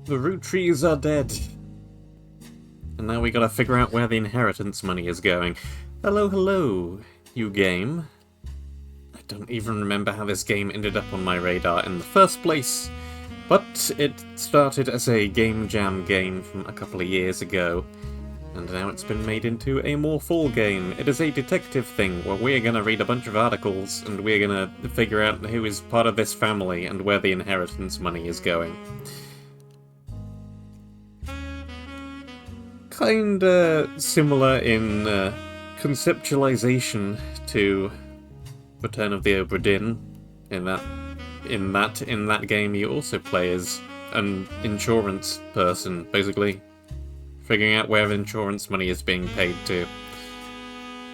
The Roottrees are dead. And now we gotta figure out where the inheritance money is going. Hello, hello, you game. I don't even remember how this game ended up on my radar in the first place, but it started as a game jam game from a couple of years ago, and now it's been made into a more full game. It is a detective thing where we're gonna read a bunch of articles and we're gonna figure out who is part of this family and where the inheritance money is going. Kinda similar in conceptualization to Return of the Obra Dinn, in that game you also play as an insurance person, basically figuring out where insurance money is being paid to.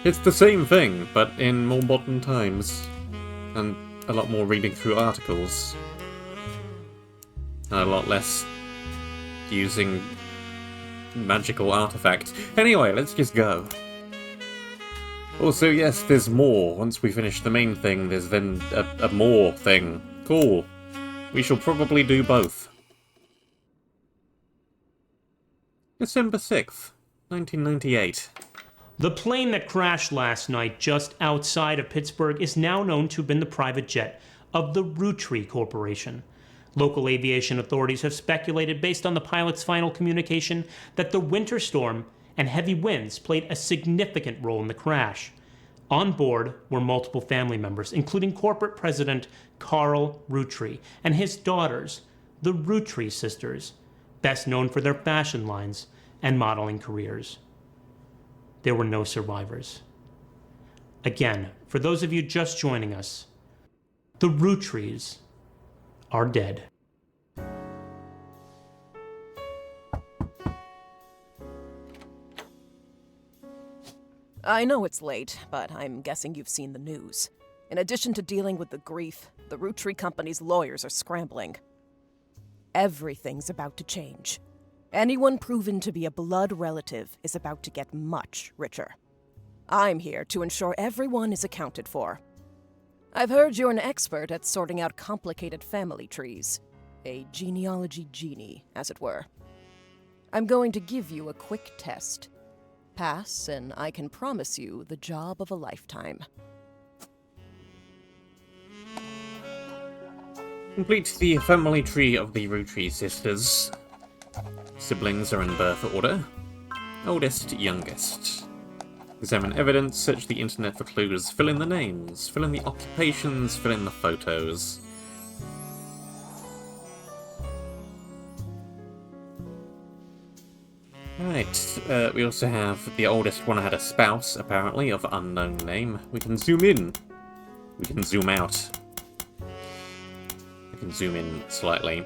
It's the same thing, but in more modern times, and a lot more reading through articles, and a lot less using magical artifacts. Anyway, let's just go. Also, yes, there's more. Once we finish the main thing, there's then a more thing. Cool. We shall probably do both. December 6th, 1998. The plane that crashed last night just outside of Pittsburgh is now known to have been the private jet of the Roottrees Corporation. Local aviation authorities have speculated, based on the pilot's final communication, that the winter storm and heavy winds played a significant role in the crash. On board were multiple family members, including corporate president Carl Roottrees and his daughters, the Roottrees sisters, best known for their fashion lines and modeling careers. There were no survivors. Again, for those of you just joining us, the Roottrees are dead. I know it's late, but I'm guessing you've seen the news. In addition to dealing with the grief, the Roottrees company's lawyers are scrambling. Everything's about to change. Anyone proven to be a blood relative is about to get much richer. I'm here to ensure everyone is accounted for. I've heard you're an expert at sorting out complicated family trees. A genealogy genie, as it were. I'm going to give you a quick test. Pass, and I can promise you the job of a lifetime. Complete the family tree of the Roottrees sisters. Siblings are in birth order. Oldest, youngest. Examine evidence, search the internet for clues, fill in the names, fill in the occupations, fill in the photos. Right, we also have the oldest one had a spouse, apparently, of unknown name. We can zoom in. We can zoom out. We can zoom in slightly.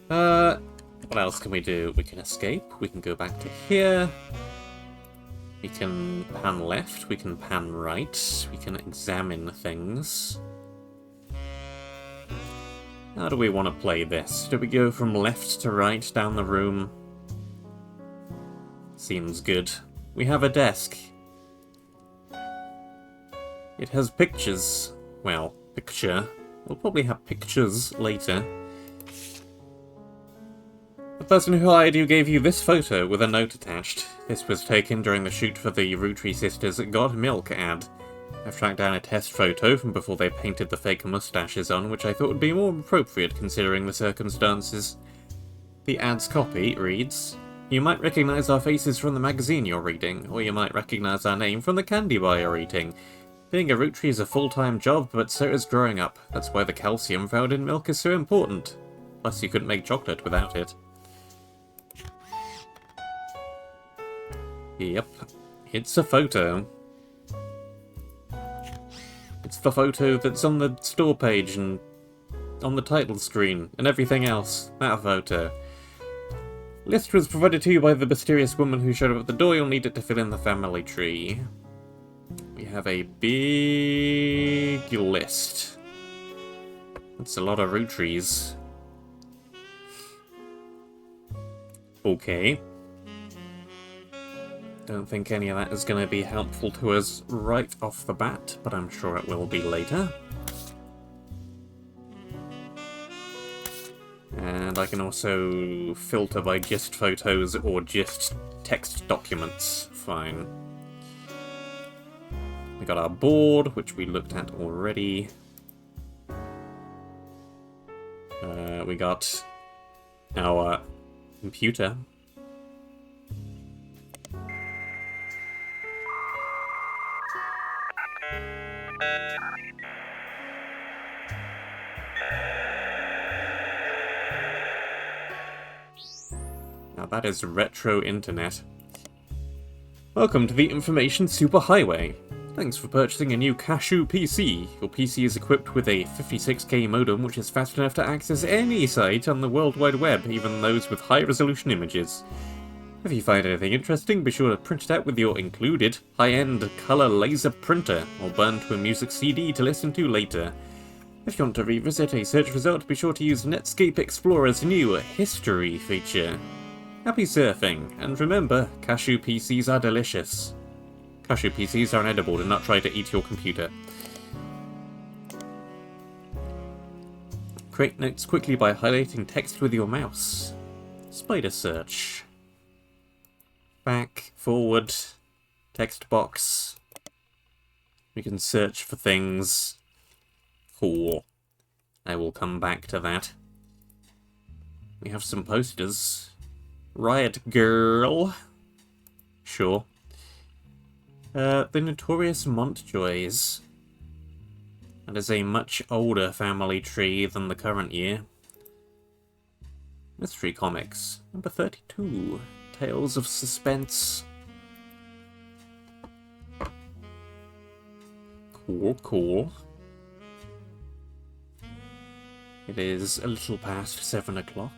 What else can we do? We can escape, we can go back to here. We can pan left, we can pan right, we can examine things. How do we want to play this? Do we go from left to right down the room? Seems good. We have a desk. It has pictures. Well, picture. We'll probably have pictures later. The person who hired you gave you this photo with a note attached. This was taken during the shoot for the Roottrees sisters' God Milk ad. I've tracked down a test photo from before they painted the fake mustaches on, which I thought would be more appropriate considering the circumstances. The ad's copy reads, "You might recognise our faces from the magazine you're reading, or you might recognise our name from the candy bar you're eating. Being a Roottrees is a full-time job, but so is growing up. That's why the calcium found in milk is so important. Plus you couldn't make chocolate without it." Yep, it's a photo. It's the photo that's on the store page and on the title screen and everything else. That photo. List was provided to you by the mysterious woman who showed up at the door. You'll need it to fill in the family tree. We have a big list. That's a lot of Roottrees. Okay. Don't think any of that is going to be helpful to us right off the bat, but I'm sure it will be later. And I can also filter by gist photos or gist text documents. Fine. We got our board, which we looked at already. We got our computer. Now that is retro internet. Welcome to the Information Superhighway. Thanks for purchasing a new Cashew PC. Your PC is equipped with a 56K modem which is fast enough to access any site on the World Wide Web, even those with high-resolution images. If you find anything interesting, be sure to print it out with your included high-end color laser printer, or burn to a music CD to listen to later. If you want to revisit a search result, be sure to use Netscape Explorer's new History feature. Happy surfing, and remember, Cashew PCs are delicious. Cashew PCs are inedible, do not try to eat your computer. Create notes quickly by highlighting text with your mouse. Spider search. Back, forward, text box. We can search for things. Cool. I will come back to that. We have some posters. Riot Girl. Sure. The Notorious Montjoys. That is a much older family tree than the current year. Mystery Comics. Number 32. Tales of Suspense. Cool, cool. It is a little past 7 o'clock.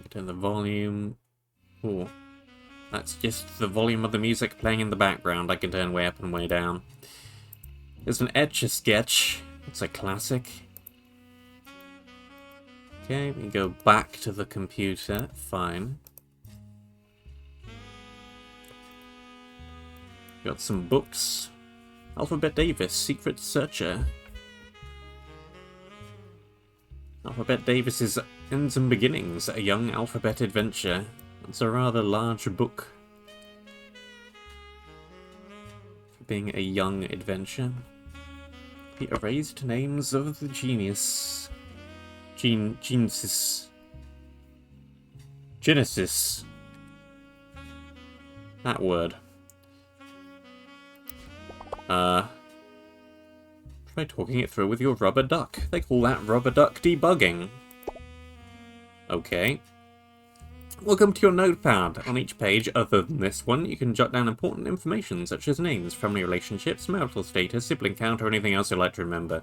Turn the volume. Oh, that's just the volume of the music playing in the background. I can turn way up and way down. There's an Etch-a-Sketch. It's a classic. Okay, we go back to the computer. Fine. Got some books. Alphabet Davis, Secret Searcher. Alphabet Davis's Ends and Beginnings, a young alphabet adventure. It's a rather large book for being a young adventure. The erased names of the genius. Genesis. That word. Try talking it through with your rubber duck. They call that rubber duck debugging. Okay. Welcome to your notepad. On each page, other than this one, you can jot down important information such as names, family relationships, marital status, sibling count, or anything else you'd like to remember.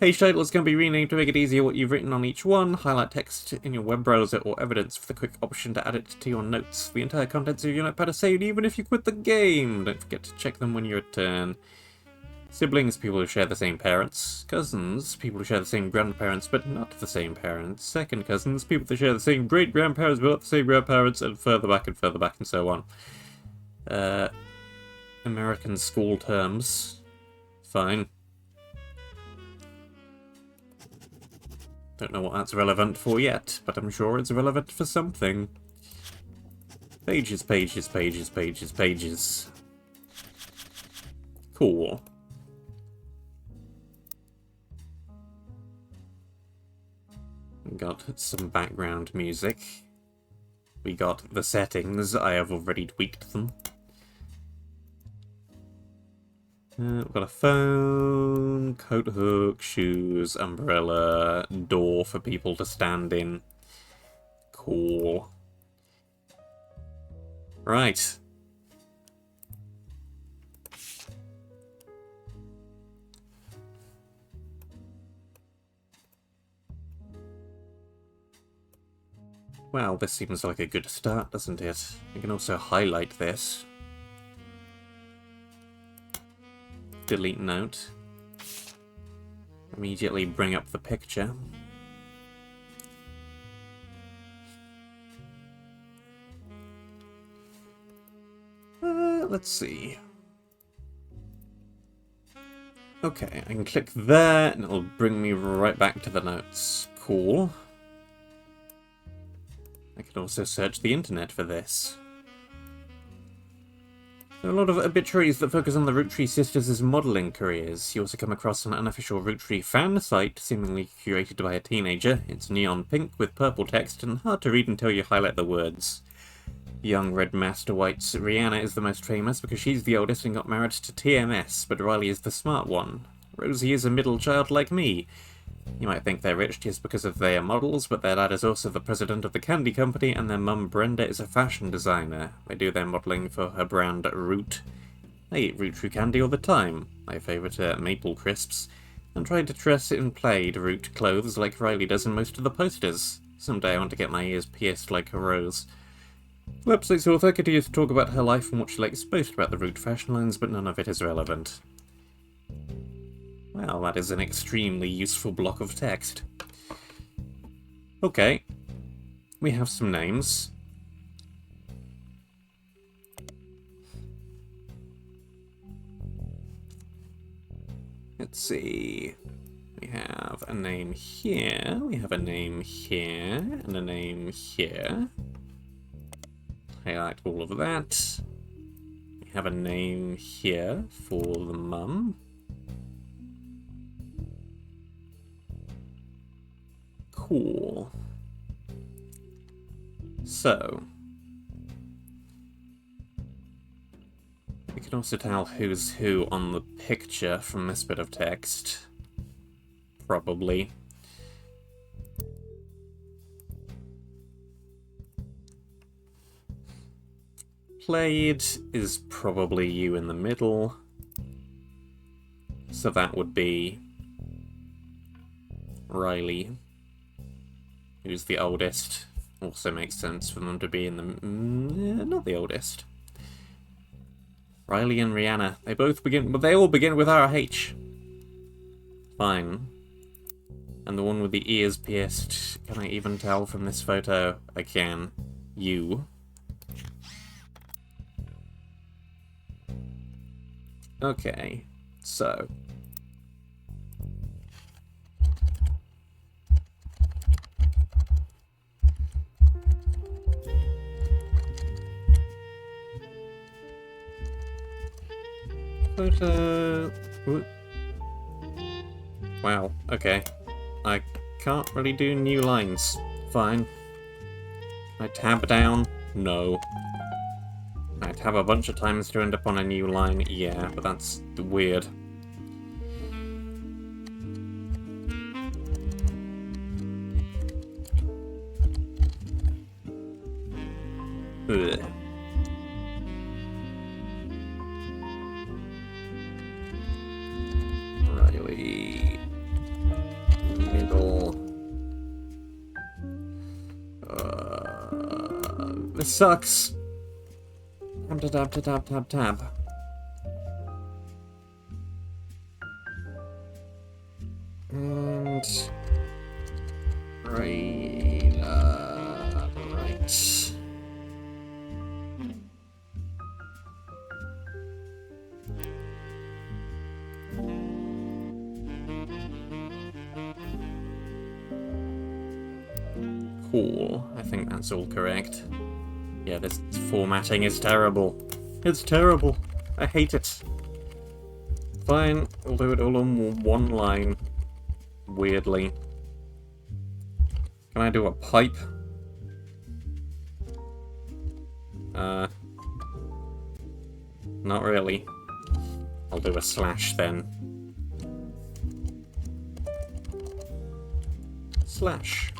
Page titles can be renamed to make it easier what you've written on each one. Highlight text in your web browser or evidence for the quick option to add it to your notes. The entire contents of your notepad are saved even if you quit the game. Don't forget to check them when you return. Siblings, people who share the same parents. Cousins, people who share the same grandparents but not the same parents. Second cousins, people who share the same great-grandparents but not the same grandparents, and further back and so on. American school terms. Fine. Don't know what that's relevant for yet, but I'm sure it's relevant for something. Pages, pages, pages, pages, pages. Cool. We got some background music. We got the settings. I have already tweaked them. We've got a phone, coat hook, shoes, umbrella, door for people to stand in. Cool. Right. Well, this seems like a good start, doesn't it? We can also highlight this. Delete note. Immediately bring up the picture. Let's see. Okay, I can click there, and it'll bring me right back to the notes. Cool. I can also search the internet for this. There are a lot of obituaries that focus on the Roottrees sisters' modelling careers. You also come across an unofficial Roottree fan site, seemingly curated by a teenager. It's neon pink with purple text and hard to read until you highlight the words. Young Red Master White's Rihanna is the most famous because she's the oldest and got married to TMS, but Riley is the smart one. Rosie is a middle child like me. You might think they're rich just because of their models, but their dad is also the president of the candy company, and their mum Brenda is a fashion designer. They do their modelling for her brand Root. I eat Root candy all the time. My favourite are maple crisps. I'm trying to dress in plaid Root clothes like Riley does in most of the posters. Someday I want to get my ears pierced like a rose. The website's author continues to talk about her life and what she likes most about the Root fashion lines, but none of it is relevant. Well, that is an extremely useful block of text. Okay. We have some names. Let's see. We have a name here, we have a name here, and a name here. Highlight all of that. We have a name here for the mum. Cool. So, we can also tell who's who on the picture from this bit of text. Probably. Played is probably you in the middle. So that would be Riley, who's the oldest. Also makes sense for them to be in the... not the oldest. Riley and Rihanna. They both begin... But they all begin with RH. Fine. And the one with the ears pierced. Can I even tell from this photo? I can. You. Okay. So... Photo... Wow, okay. I can't really do new lines. Fine. Can I tab down? No. Can I tab a bunch of times to end up on a new line? Yeah, but that's weird. Ugh. Riley. Middle. This sucks. Tab. And... right. Cool. I think that's all correct. Yeah, this formatting is terrible. It's terrible. I hate it. Fine, we'll do it all on one line. Weirdly. Can I do a pipe? Not really. I'll do a slash then. Slash.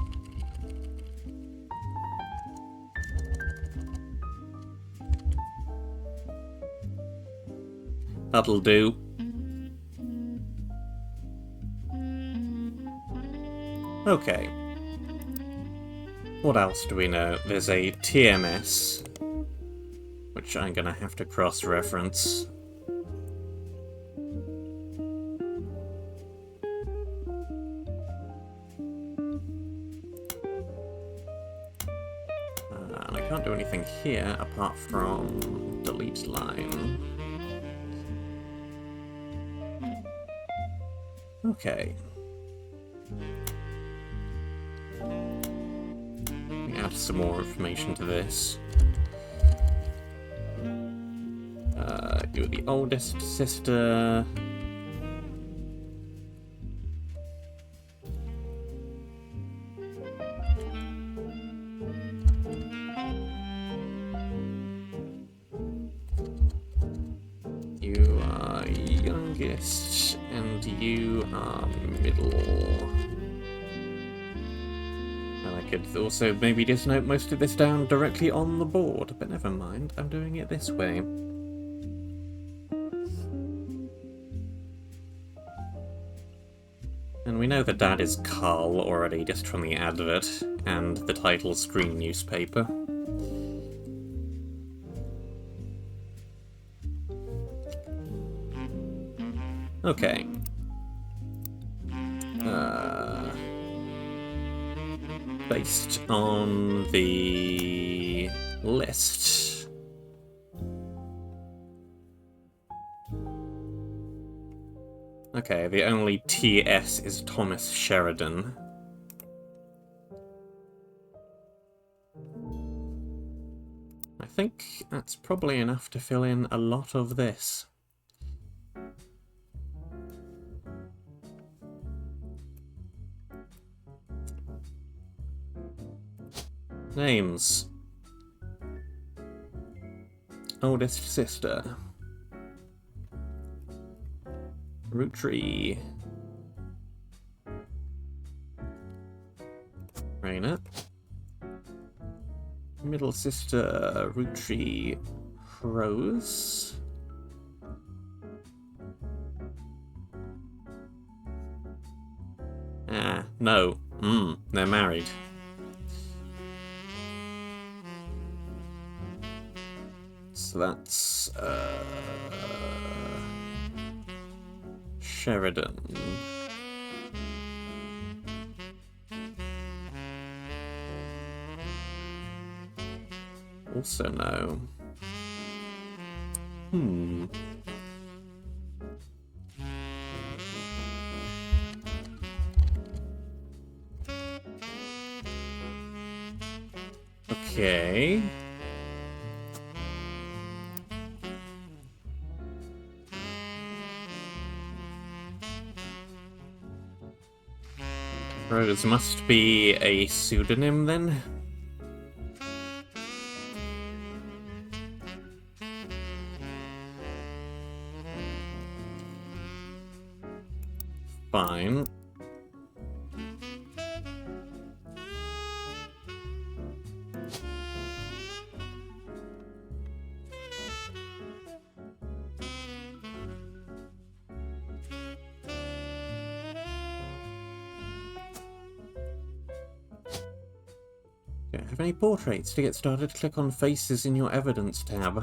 That'll do. Okay. What else do we know? There's a TMS, which I'm gonna have to cross-reference. And I can't do anything here apart from delete line. Okay. Add some more information to this. You're the oldest sister. You are youngest, and you are middle. And I could also maybe just note most of this down directly on the board, but never mind, I'm doing it this way. And we know that Dad is Carl already, just from the advert and the title screen newspaper. Okay. Based on the list. Okay, the only TS is Thomas Sheridan. I think that's probably enough to fill in a lot of this. Names. Oldest sister. Roottrees. Raina. Middle sister, Roottrees Rose. Ah, no. They're married. So that's Sheridan. Also no. Okay. Rose must be a pseudonym then? Fine. Don't have any portraits. To get started, click on Faces in your Evidence tab.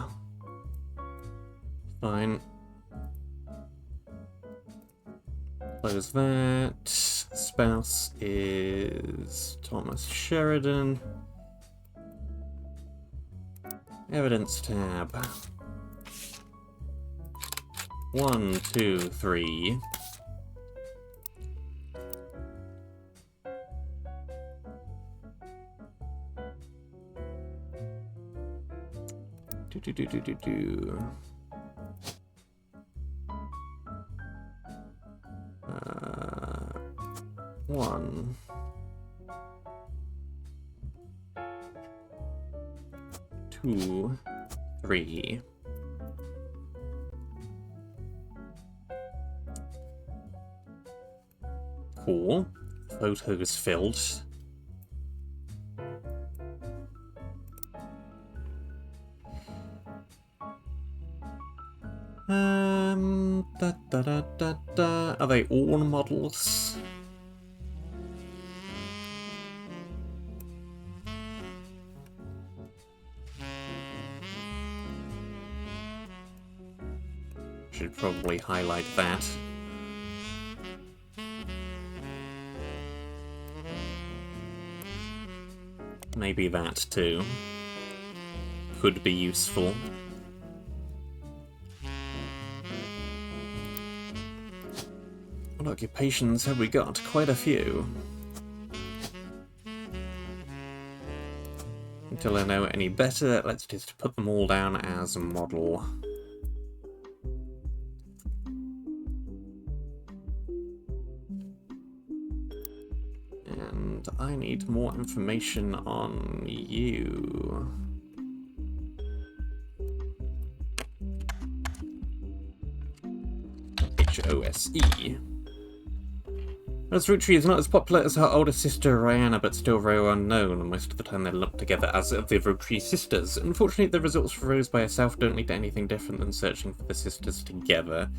Fine. Close that. Spouse is Thomas Sheridan. Evidence tab. 1, 2, 3. Do. 1, 2, 3. Cool. Photos filled. Are they all models? Should probably highlight that. Maybe that too. Could be useful. What occupations have we got? Quite a few. Until I know any better, let's just put them all down as a model. And I need more information on you. HOSE. As Roottrees is not as popular as her older sister Rihanna, but still very well known, and most of the time they're lumped together as the Roottrees sisters. Unfortunately, the results for Rose by herself don't lead to anything different than searching for the sisters together.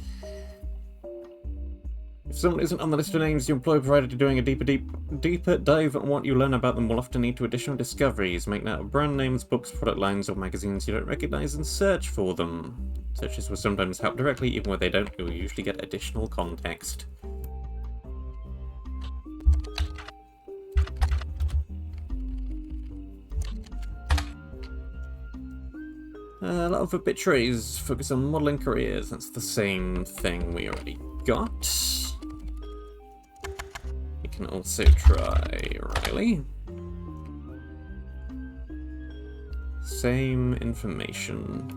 If someone isn't on the list of names you employ prior to doing a deeper dive on what you learn about them will often lead to additional discoveries. Make note of brand names, books, product lines, or magazines you don't recognize and search for them. Searches will sometimes help directly, even when they don't, you'll usually get additional context. A lot of obituaries focus on modelling careers. That's the same thing we already got. You can also try Riley. Same information.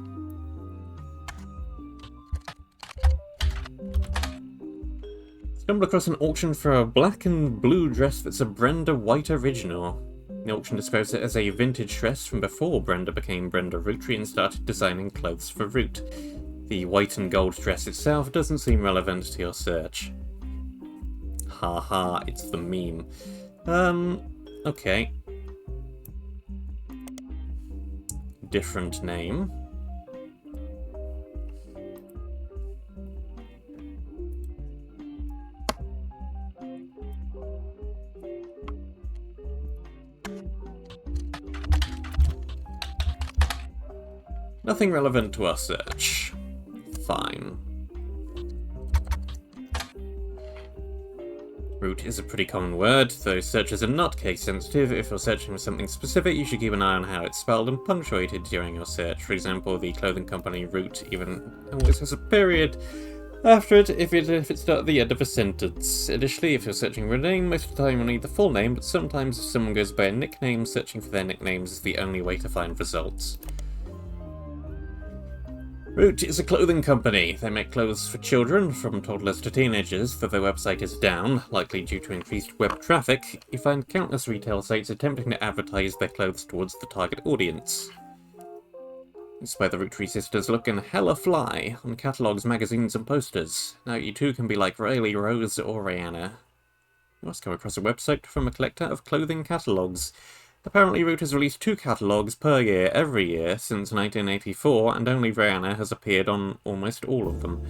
Stumbled across an auction for a black and blue dress that's a Brenda White original. The auction describes it as a vintage dress from before Brenda became Brenda Roottrees and started designing clothes for Root. The white and gold dress itself doesn't seem relevant to your search. Haha, it's the meme. Okay. Different name. Nothing relevant to our search. Fine. Root is a pretty common word, though searches are not case sensitive. If you're searching for something specific, you should keep an eye on how it's spelled and punctuated during your search. For example, the clothing company Root even always has a period after it if it's at the end of a sentence. Additionally, if you're searching for a name, most of the time you'll need the full name, but sometimes if someone goes by a nickname, searching for their nicknames is the only way to find results. Root is a clothing company. They make clothes for children, from toddlers to teenagers, though their website is down, likely due to increased web traffic. You find countless retail sites attempting to advertise their clothes towards the target audience. This is where the Roottrees sisters looking hella fly on catalogues, magazines, and posters. Now you too can be like Riley, Rose, or Rihanna. You must come across a website from a collector of clothing catalogues. Apparently Root has released 2 catalogues per year every year since 1984, and only Rihanna has appeared on almost all of them.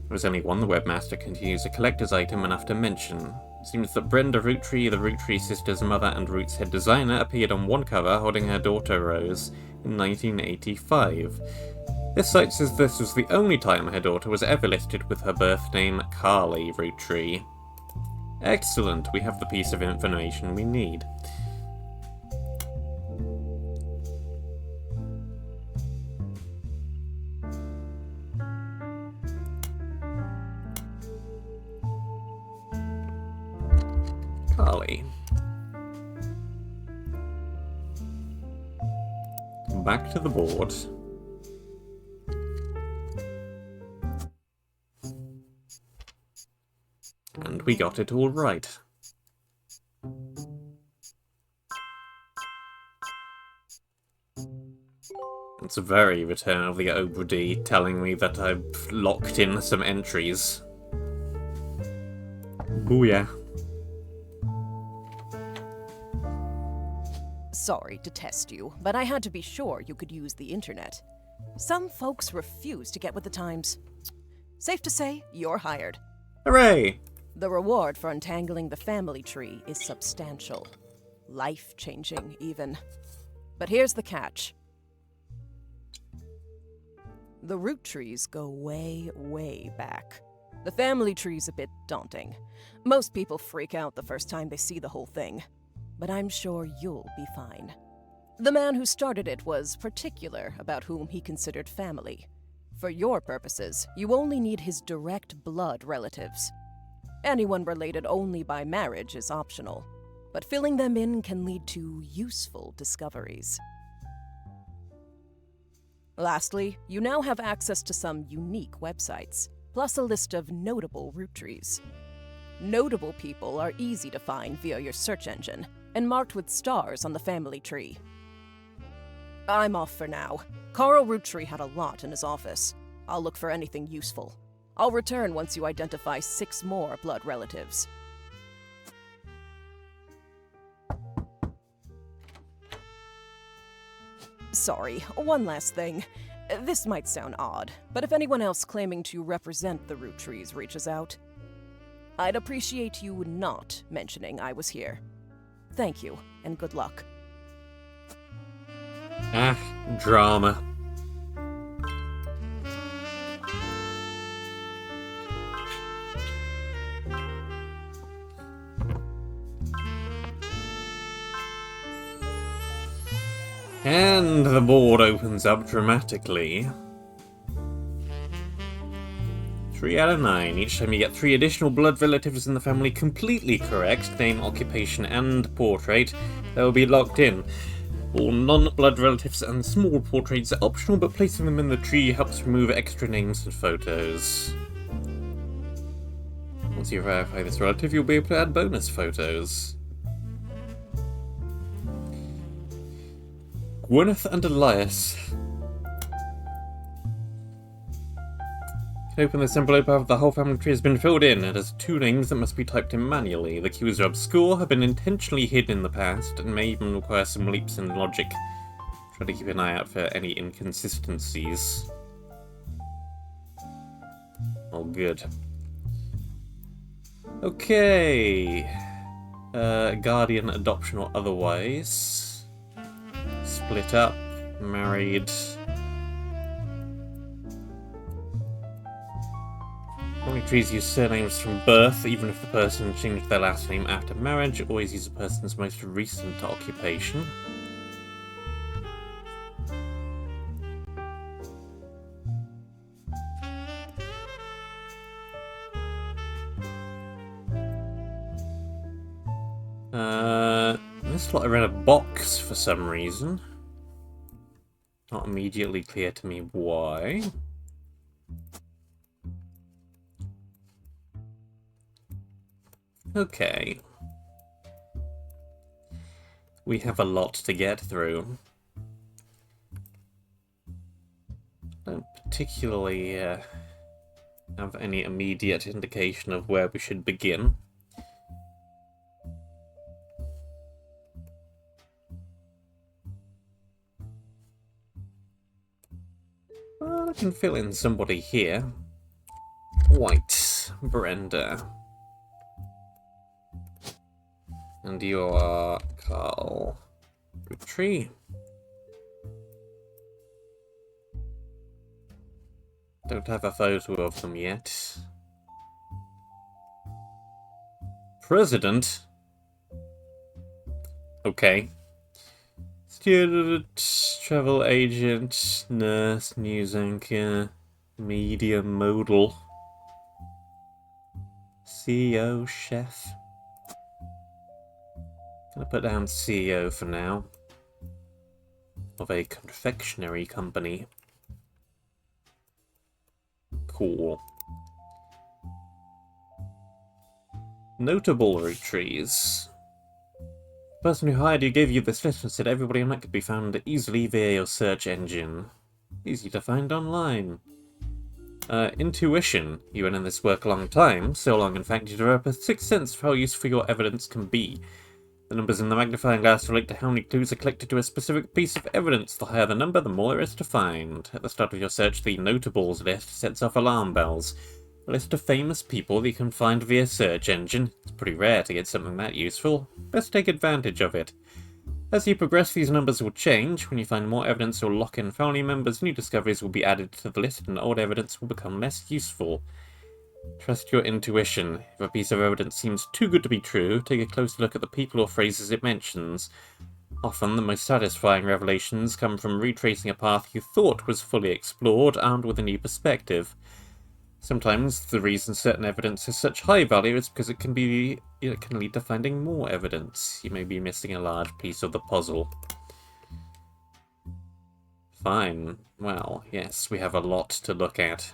There is only one the webmaster continues a collector's item enough to mention. It seems that Brenda Roottrees, the Roottrees sisters' mother and Root's head designer, appeared on one cover holding her daughter Rose in 1985. This site says this was the only time her daughter was ever listed with her birth name Carly Roottrees. Excellent, we have the piece of information we need. Carly. Back to the board. And we got it all right. It's a very Return of the Obra Dinn telling me that I've locked in some entries. Booyah. Sorry to test you, but I had to be sure you could use the internet. Some folks refuse to get with the times. Safe to say, you're hired. Hooray! The reward for untangling the family tree is substantial. Life-changing, even. But here's the catch. The Roottrees go way, way back. The family tree's a bit daunting. Most people freak out the first time they see the whole thing. But I'm sure you'll be fine. The man who started it was particular about whom he considered family. For your purposes, you only need his direct blood relatives. Anyone related only by marriage is optional, but filling them in can lead to useful discoveries. Lastly, you now have access to some unique websites, plus a list of notable Roottrees. Notable people are easy to find via your search engine, and marked with stars on the family tree. I'm off for now. Carl Roottree had a lot in his office. I'll look for anything useful. I'll return once you identify 6 more blood relatives. Sorry, one last thing. This might sound odd, but if anyone else claiming to represent the Roottrees reaches out, I'd appreciate you not mentioning I was here. Thank you, and good luck. Ah, drama. And the board opens up dramatically. 3 out of 9. Each time you get 3 additional blood relatives in the family completely correct, name, occupation, and portrait, they will be locked in. All non-blood relatives and small portraits are optional, but placing them in the tree helps remove extra names and photos. Once you verify this relative, you'll be able to add bonus photos. Gwyneth and Elias. Open this envelope after the whole family tree has been filled in. It has 2 names that must be typed in manually. The cues are obscure, have been intentionally hidden in the past, and may even require some leaps in logic. Try to keep an eye out for any inconsistencies. Oh, good. Okay. Guardian, adoption, or otherwise. Split up, married. Family trees use surnames from birth, even if the person changed their last name after marriage. Always use a person's most recent occupation. This slot I read a box for some reason. Not immediately clear to me why. Okay. We have a lot to get through. Don't particularly have any immediate indication of where we should begin. Well, I can fill in somebody here. White, Brenda. And you are Carl Roottrees. Don't have a photo of them yet. President? Okay. Student, travel agent, nurse, news anchor, media modal, CEO, chef. Gonna put down CEO for now. Of a confectionery company. Cool. Notable Roottrees. The person who hired you gave you this list and said everybody on it could be found easily via your search engine. Easy to find online. Intuition. You been in this work a long time, so long in fact you develop a sixth sense of how useful your evidence can be. The numbers in the magnifying glass relate to how many clues are collected to a specific piece of evidence. The higher the number, the more there is to find. At the start of your search, the notables list sets off alarm bells. A list of famous people that you can find via search engine. It's pretty rare to get something that useful. Best take advantage of it. As you progress, these numbers will change. When you find more evidence or lock in family members, new discoveries will be added to the list and old evidence will become less useful. Trust your intuition. If a piece of evidence seems too good to be true, take a closer look at the people or phrases it mentions. Often, the most satisfying revelations come from retracing a path you thought was fully explored, armed with a new perspective. Sometimes the reason certain evidence has such high value is because it can lead to finding more evidence. You may be missing a large piece of the puzzle. Fine. Well, yes, we have a lot to look at.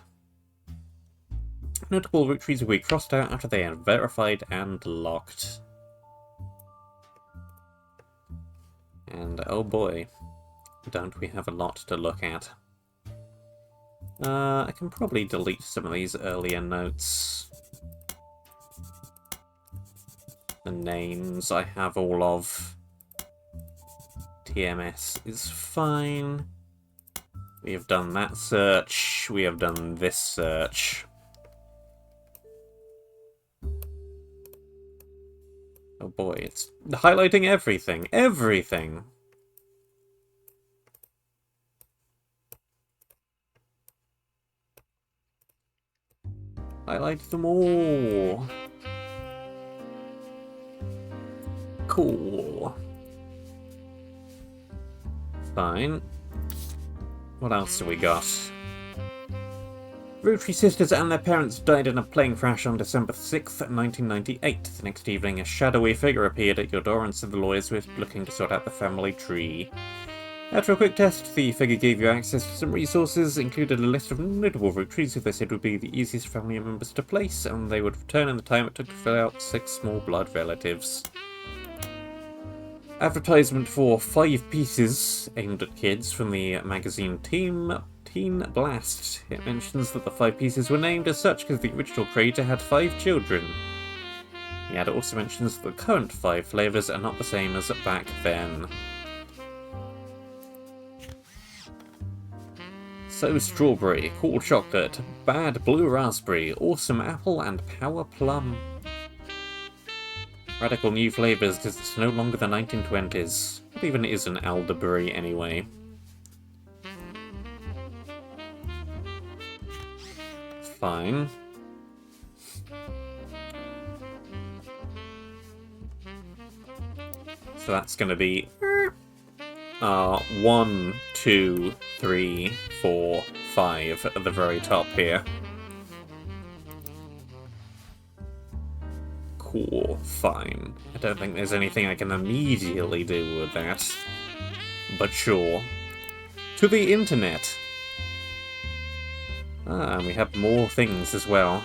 Notable Roottrees will be crossed out after they are verified and locked. And oh boy, don't we have a lot to look at. I can probably delete some of these earlier notes. The names I have all of. TMS is fine. We have done that search. We have done this search. Oh boy, it's highlighting everything. Everything! Highlight them all. Cool. Fine. What else do we got? Roottrees sisters and their parents died in a plane crash on December 6th, 1998. The next evening, a shadowy figure appeared at your door and said the lawyers were looking to sort out the family tree. After a quick test, the figure gave you access to some resources, included a list of notable Roottrees who they said would be the easiest family members to place, and they would return in the time it took to fill out 6 small blood relatives. Advertisement for 5 pieces aimed at kids from the magazine Teen Blast. It mentions that the 5 pieces were named as such because the original creator had 5 children. The ad also mentions that the current 5 flavours are not the same as back then. So strawberry, cool chocolate, bad blue raspberry, awesome apple, and power plum. Radical new flavours because it's no longer the 1920s. What even is an elderberry anyway? Fine. So that's going to be 1, 2, 3, 4, 5 at the very top here. Cool, fine. I don't think there's anything I can immediately do with that. But sure. To the internet! Ah, and we have more things as well.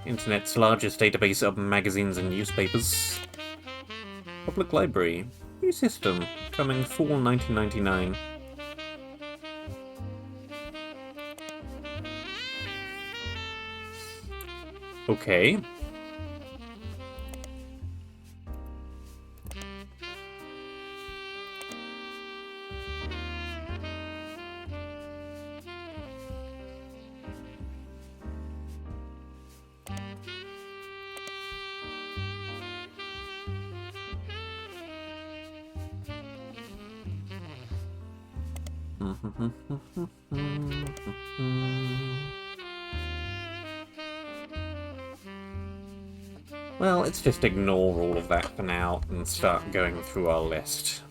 Internet's largest database of magazines and newspapers. Public Library. New system. Coming fall 1999. Okay. Well, let's just ignore all of that for now and start going through our list.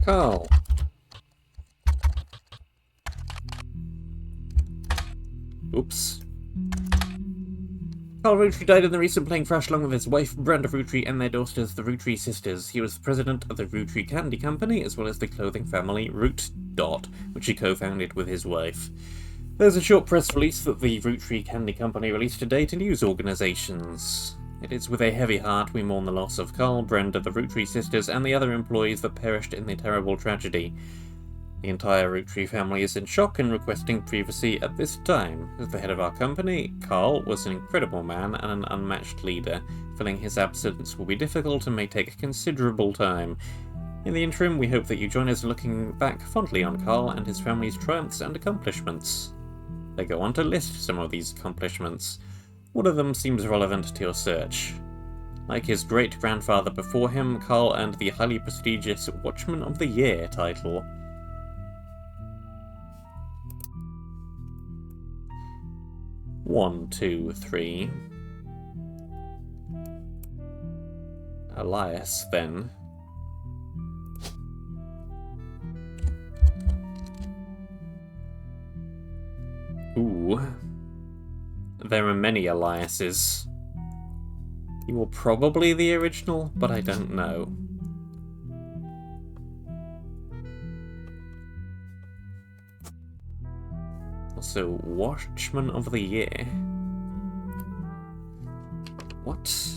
Carl. Oops. Carl Roottree died in the recent plane crash along with his wife, Brenda Roottrie, and their daughters, the Roottrees sisters. He was the president of the Roottrie Candy Company, as well as the clothing family Root Dot, which he co-founded with his wife. There's a short press release that the Roottrie Candy Company released today to news organisations. It is with a heavy heart we mourn the loss of Carl, Brenda, the Roottrie sisters, and the other employees that perished in the terrible tragedy. The entire Roottrie family is in shock and requesting privacy at this time. As the head of our company, Carl was an incredible man and an unmatched leader. Filling his absence will be difficult and may take considerable time. In the interim, we hope that you join us looking back fondly on Carl and his family's triumphs and accomplishments. They go on to list some of these accomplishments. One of them seems relevant to your search. Like his great-grandfather before him, Carl earned the highly prestigious Watchman of the Year title. One, two, three. Elias, then. Ooh. There are many Eliases. You were probably the original, but I don't know. Also, Watchman of the Year. What?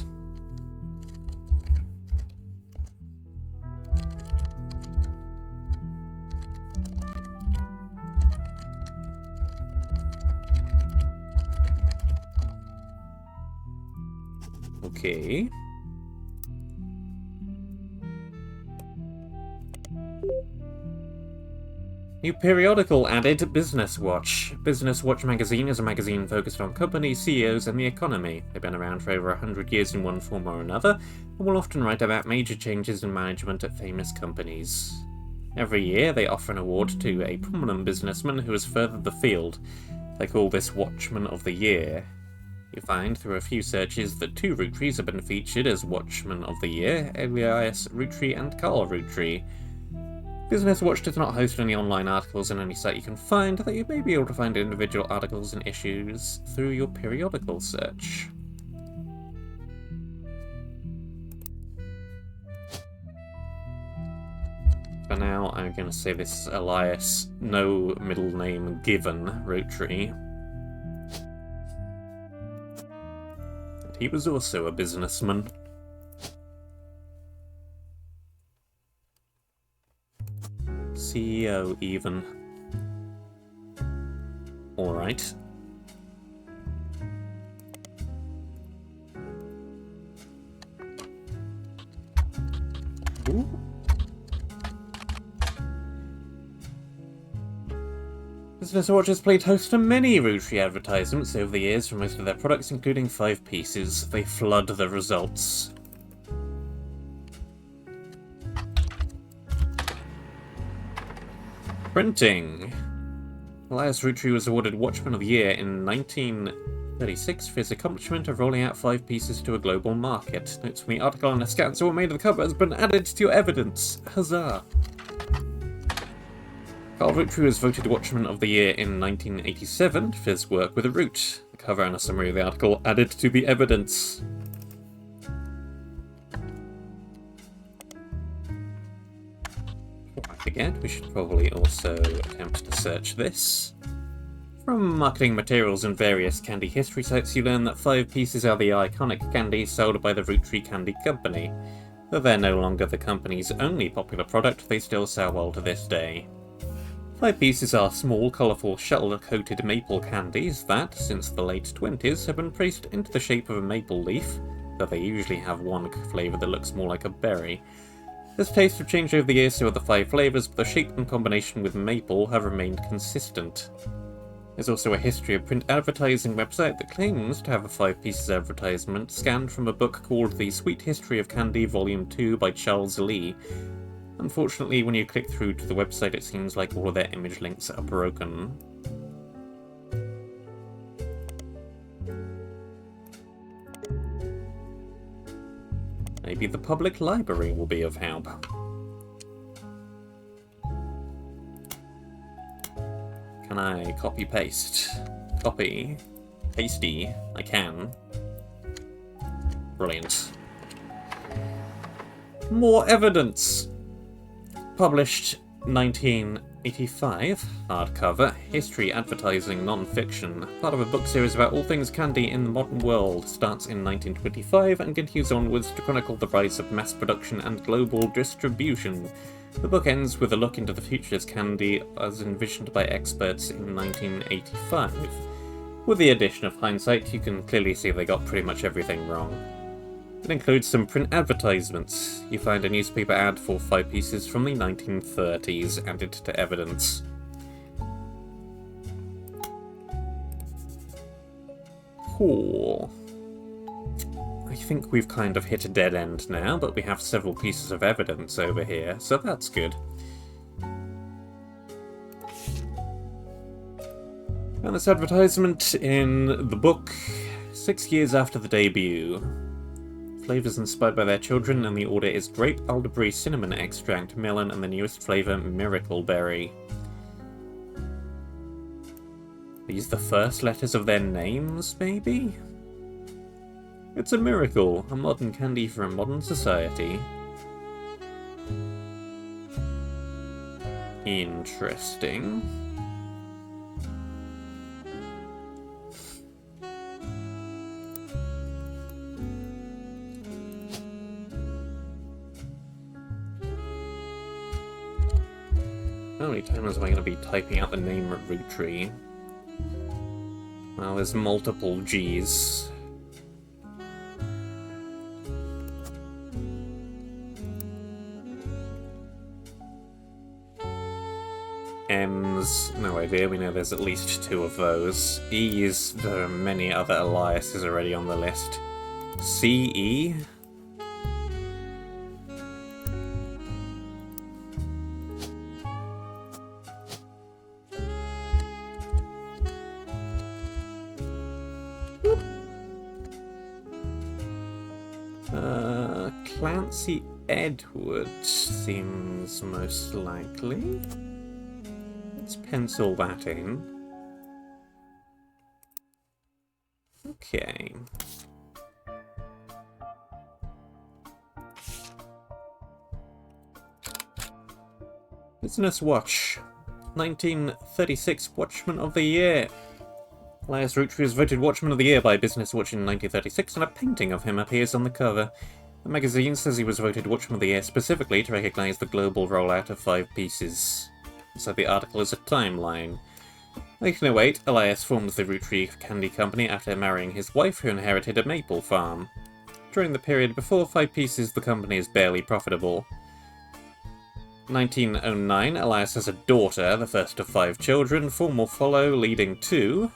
Okay. New periodical added, Business Watch. Business Watch magazine is a magazine focused on companies, CEOs, and the economy. They've been around for over 100 years in one form or another, and will often write about major changes in management at famous companies. Every year, they offer an award to a prominent businessman who has furthered the field. They call this Watchman of the Year. You find through a few searches that 2 Roottrees have been featured as Watchmen of the Year, Elias Roottree and Carl Roottree. Business Watch does not host any online articles on any site you can find, though you may be able to find individual articles and issues through your periodical search. For now, I'm going to say this is Elias, no middle name given, Roottree. He was also a businessman. CEO, even. Alright. Ooh. Business Watch has played host to many Roottrees advertisements over the years for most of their products, including 5 pieces. They flood the results. Printing. Elias Roottree was awarded Watchman of the Year in 1936 for his accomplishment of rolling out 5 pieces to a global market. Notes from the article and a scans that were made of the cover has been added to your evidence. Huzzah! Carl Roottree was voted Watchman of the Year in 1987 for his work with a root. The cover and a summary of the article added to the evidence. Before I forget, we should probably also attempt to search this. From marketing materials and various candy history sites, you learn that 5 pieces are the iconic candies sold by the Roottree Candy Company. Though they're no longer the company's only popular product, they still sell well to this day. 5 pieces are small, colourful, shell-coated maple candies that, since the late 20s, have been traced into the shape of a maple leaf, though they usually have one flavour that looks more like a berry. This taste have changed over the years, so have the 5 flavours, but the shape and combination with maple have remained consistent. There's also a history of print advertising website that claims to have a 5 pieces advertisement scanned from a book called The Sweet History of Candy Volume 2 by Charles Lee. Unfortunately, when you click through to the website, it seems like all of their image links are broken. Maybe the public library will be of help. Can I copy-paste? Copy. Pasty. I can. Brilliant. More evidence! Published 1985, hardcover, History Advertising Non-Fiction, part of a book series about all things candy in the modern world, starts in 1925 and continues onwards to chronicle the rise of mass production and global distribution. The book ends with a look into the future as candy as envisioned by experts in 1985. With the addition of hindsight, you can clearly see they got pretty much everything wrong. It includes some print advertisements. You find a newspaper ad for 5 pieces from the 1930s added to evidence. Cool. I think we've kind of hit a dead end now, but we have several pieces of evidence over here, so that's good. And this advertisement in the book, 6 years after the debut. flavors inspired by their children, and the order is grape, elderberry, cinnamon extract, melon, and the newest flavor, miracle berry. These the first letters of their names, maybe? It's a miracle, a modern candy for a modern society. Interesting. How many times am I going to be typing out the name of Roottrees? Well, there's multiple G's. M's, no idea, we know there's at least 2 of those. E's, there are many other aliases already on the list. CE? Clancy Edward seems most likely. Let's pencil that in. Okay. Business Watch. 1936 Watchman of the Year. Elias Roottrees was voted Watchman of the Year by Business Watch in 1936, and a painting of him appears on the cover. The magazine says he was voted Watchman of the Year specifically to recognise the global rollout of 5 pieces. So the article is a timeline. 1908, Elias formed the Roottrees Candy Company after marrying his wife, who inherited a maple farm. During the period before 5 pieces, the company is barely profitable. 1909, Elias has a daughter, the first of 5 children. 4 will follow, leading to...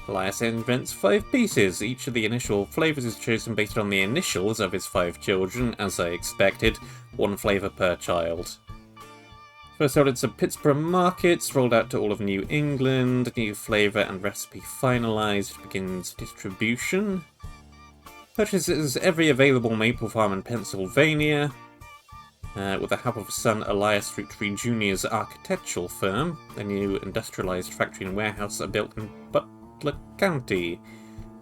Elias invents 5 pieces. Each of the initial flavours is chosen based on the initials of his 5 children, as I expected, 1 flavour per child. First sold in some Pittsburgh markets, rolled out to all of New England, new flavour and recipe finalised, begins distribution. Purchases every available maple farm in Pennsylvania, with the help of his son Elias Roottrees Jr.'s architectural firm. A new industrialised factory and warehouse are built in Butler County.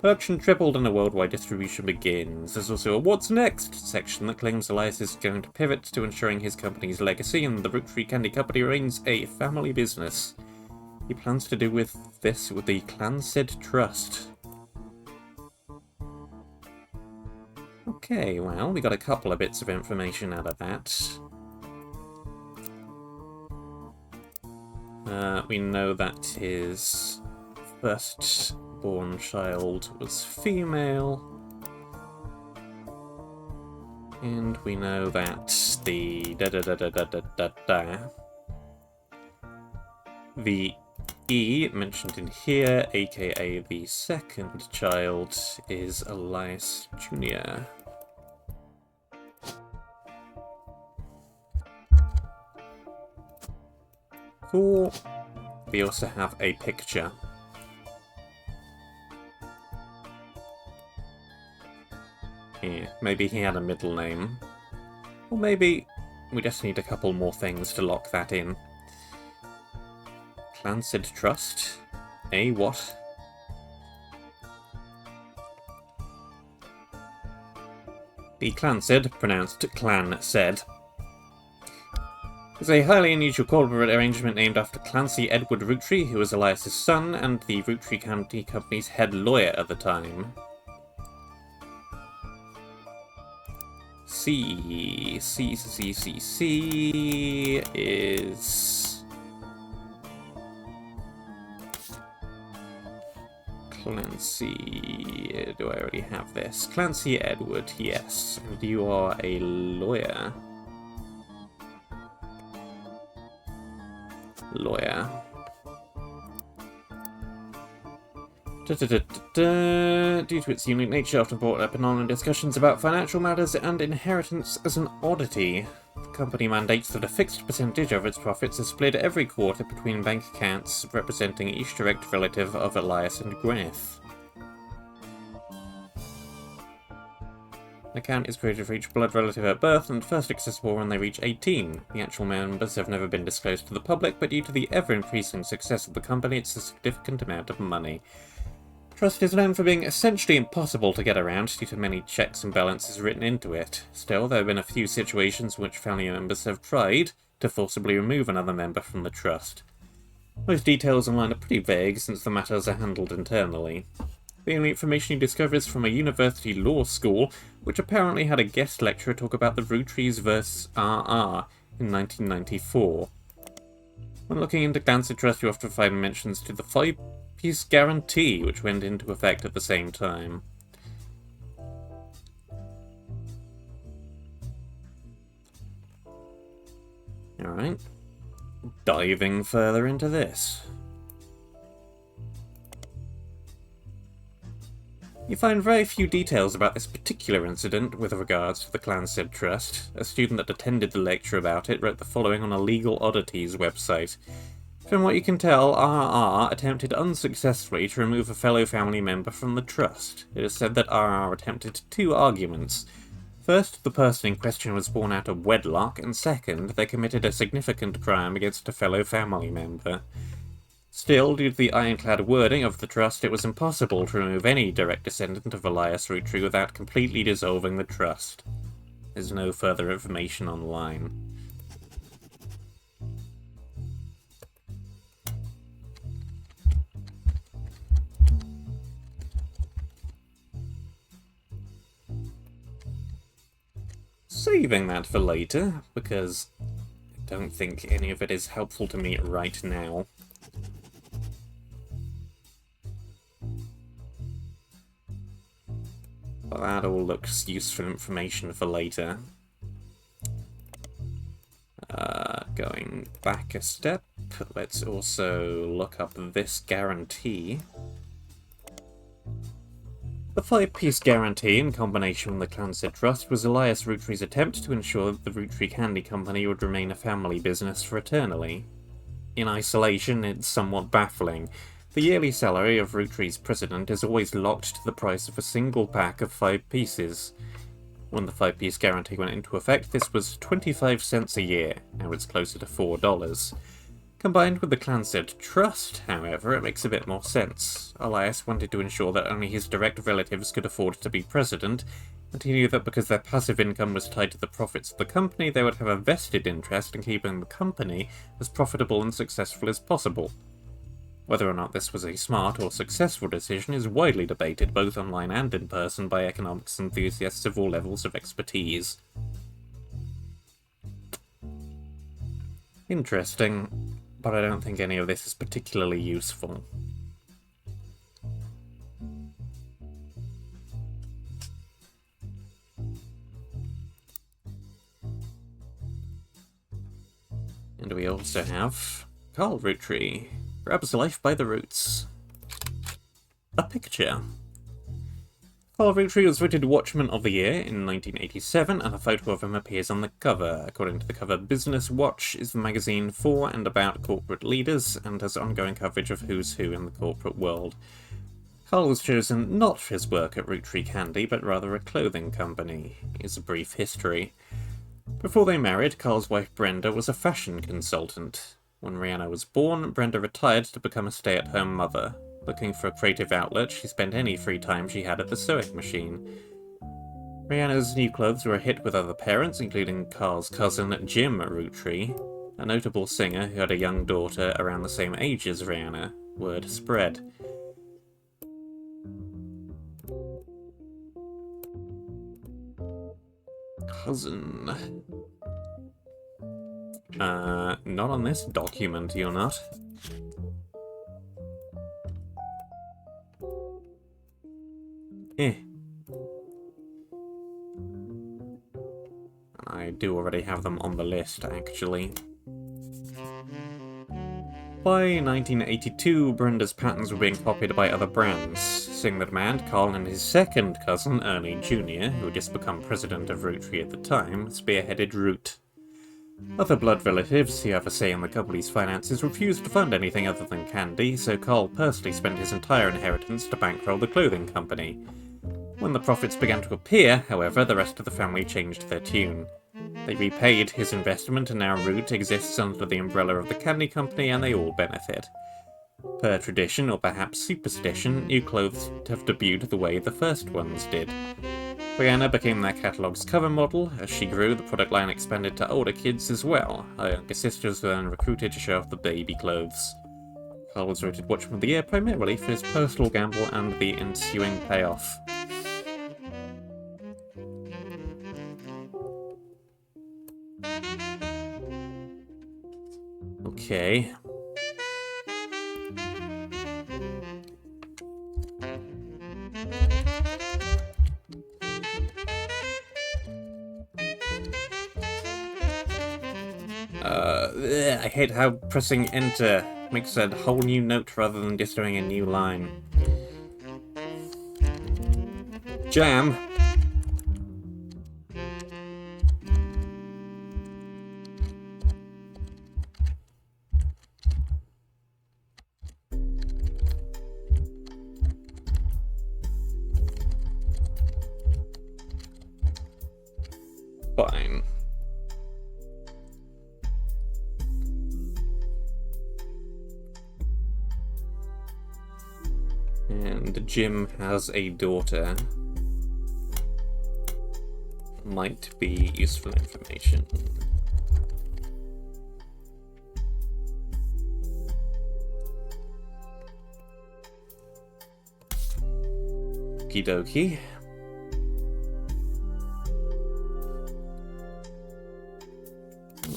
Production tripled and a worldwide distribution begins. There's also a What's Next section that claims Elias is going to pivot to ensuring his company's legacy, and the Roottrees Candy Company remains a family business. He plans to do with this with the Clansid Trust. Okay, well, we got a couple of bits of information out of that. We know that his first-born child was female. And we know that the the E mentioned in here, aka the second child, is Elias Jr. Cool. We also have a picture. Yeah, maybe he had a middle name. Or maybe we just need a couple more things to lock that in. Clansid Trust? A what? The Clansid, pronounced Clan-Said, is a highly unusual corporate arrangement named after Clancy Edward Roottrees, who was Elias's son and the Roottrees Candy Company's head lawyer at the time. C is Clancy. Do I already have this? Clancy Edward, yes. And you are a lawyer. Due to its unique nature, often brought up in online discussions about financial matters and inheritance as an oddity. The company mandates that a fixed percentage of its profits is split every quarter between bank accounts representing each direct relative of Elias and Gwyneth. An account is created for each blood relative at birth and first accessible when they reach 18. The actual members have never been disclosed to the public, but due to the ever-increasing success of the company, it's a significant amount of money. Trust is known for being essentially impossible to get around due to many checks and balances written into it. Still, there have been a few situations in which family members have tried to forcibly remove another member from the trust. Most details online are pretty vague since the matters are handled internally. The only information you discover is from a university law school, which apparently had a guest lecturer talk about the Roottrees vs. RR in 1994. When looking into Lancet Trust, you often find mentions to the 5-piece guarantee, which went into effect at the same time. Alright. Diving further into this. You find very few details about this particular incident with regards to the Lancet Trust. A student that attended the lecture about it wrote the following on a Legal Oddities website. From what you can tell, RR attempted unsuccessfully to remove a fellow family member from the trust. It is said that RR attempted 2 arguments. First, the person in question was born out of wedlock, and second, they committed a significant crime against a fellow family member. Still, due to the ironclad wording of the trust, it was impossible to remove any direct descendant of Elias Roottrees without completely dissolving the trust. There's no further information online. Saving that for later, because I don't think any of it is helpful to me right now. But that all looks useful information for later. Going back a step, let's also look up this guarantee. The 5-piece guarantee, in combination with the Lancet Trust, was Elias Roottrees' attempt to ensure that the Roottree Candy Company would remain a family business for eternally. In isolation, it's somewhat baffling. The yearly salary of Rootrees' president is always locked to the price of a single pack of 5 pieces. When the 5-piece guarantee went into effect, this was 25 cents a year. Now it's closer to $4. Combined with the Lancet Trust, however, it makes a bit more sense. Elias wanted to ensure that only his direct relatives could afford to be president, and he knew that because their passive income was tied to the profits of the company, they would have a vested interest in keeping the company as profitable and successful as possible. Whether or not this was a smart or successful decision is widely debated both online and in person by economics enthusiasts of all levels of expertise. Interesting, but I don't think any of this is particularly useful. And we also have Carl Roottrees. Grabs life by the roots. A picture. Carl Roottrees was voted Watchman of the Year in 1987, and a photo of him appears on the cover. According to the cover, Business Watch is the magazine for and about corporate leaders, and has ongoing coverage of who's who in the corporate world. Carl was chosen not for his work at Roottree Candy, but rather a clothing company. Here's a brief history. Before they married, Carl's wife Brenda was a fashion consultant. When Rihanna was born, Brenda retired to become a stay-at-home mother. Looking for a creative outlet, she spent any free time she had at the sewing machine. Rihanna's new clothes were a hit with other parents, including Carl's cousin Jim Roottrees, a notable singer who had a young daughter around the same age as Rihanna. Word spread. Cousin... not on this document, you're not. I do already have them on the list, actually. By 1982, Brenda's patterns were being copied by other brands. Seeing the demand, Carl and his second cousin, Ernie Jr., who had just become president of Roottrees at the time, spearheaded Root. Other blood relatives who have a say in the company's finances refused to fund anything other than candy, so Carl personally spent his entire inheritance to bankroll the clothing company. When the profits began to appear, however, the rest of the family changed their tune. They repaid his investment, and now Root exists under the umbrella of the candy company, and they all benefit. Per tradition, or perhaps superstition, new clothes have debuted the way the first ones did. Brianna became their catalogue's cover model. As she grew, the product line expanded to older kids as well. Her younger sisters were then recruited to show off the baby clothes. Carl was voted Watchman of the Year primarily for his personal gamble and the ensuing payoff. Okay. I hate how pressing enter makes a whole new note rather than just doing a new line. Jam. Fine. And Jim has a daughter. Might be useful information. Okie dokie.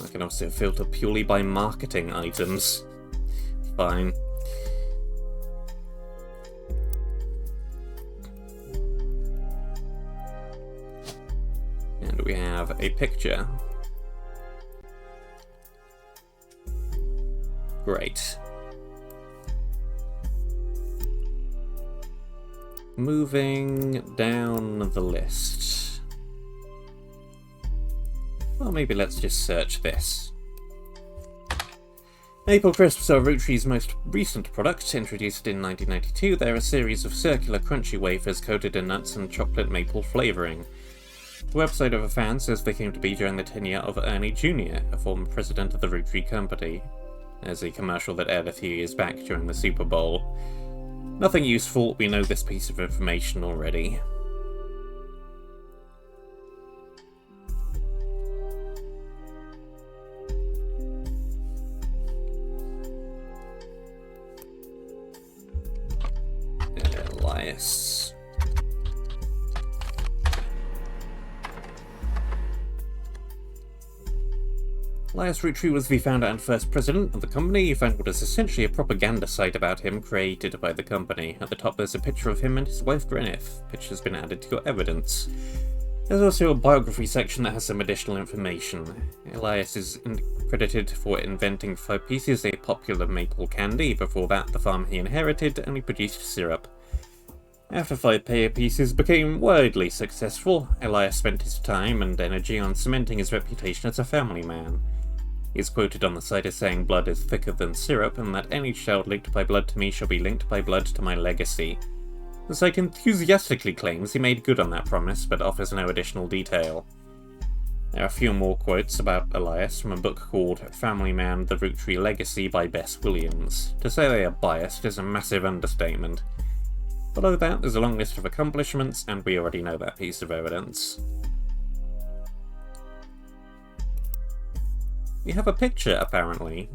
I can also filter purely by marketing items. Fine. And we have a picture. Great. Moving down the list. Well, maybe let's just search this. Maple Crisps are Roottrees' most recent product. Introduced in 1992, they're a series of circular crunchy wafers coated in nuts and chocolate maple flavouring. The website of a fan says they came to be during the tenure of Ernie Jr., a former president of the Rootree Company. There's a commercial that aired a few years back during the Super Bowl. Nothing useful, we know this piece of information already. Elias. Elias Rootree was the founder and first president of the company. You find what is essentially a propaganda site about him created by the company. At the top there's a picture of him and his wife Gwyneth. Picture has been added to your evidence. There's also a biography section that has some additional information. Elias is credited for inventing 5 Pieces, a popular maple candy. Before that, the farm he inherited only produced syrup. After 5 Pieces became widely successful, Elias spent his time and energy on cementing his reputation as a family man. He is quoted on the site as saying blood is thicker than syrup, and that any child linked by blood to me shall be linked by blood to my legacy. The site enthusiastically claims he made good on that promise, but offers no additional detail. There are a few more quotes about Elias from a book called Family Man, The Rootree Legacy by Bess Williams. To say they are biased is a massive understatement. Below that, there's a long list of accomplishments, and we already know that piece of evidence. We have a picture, apparently.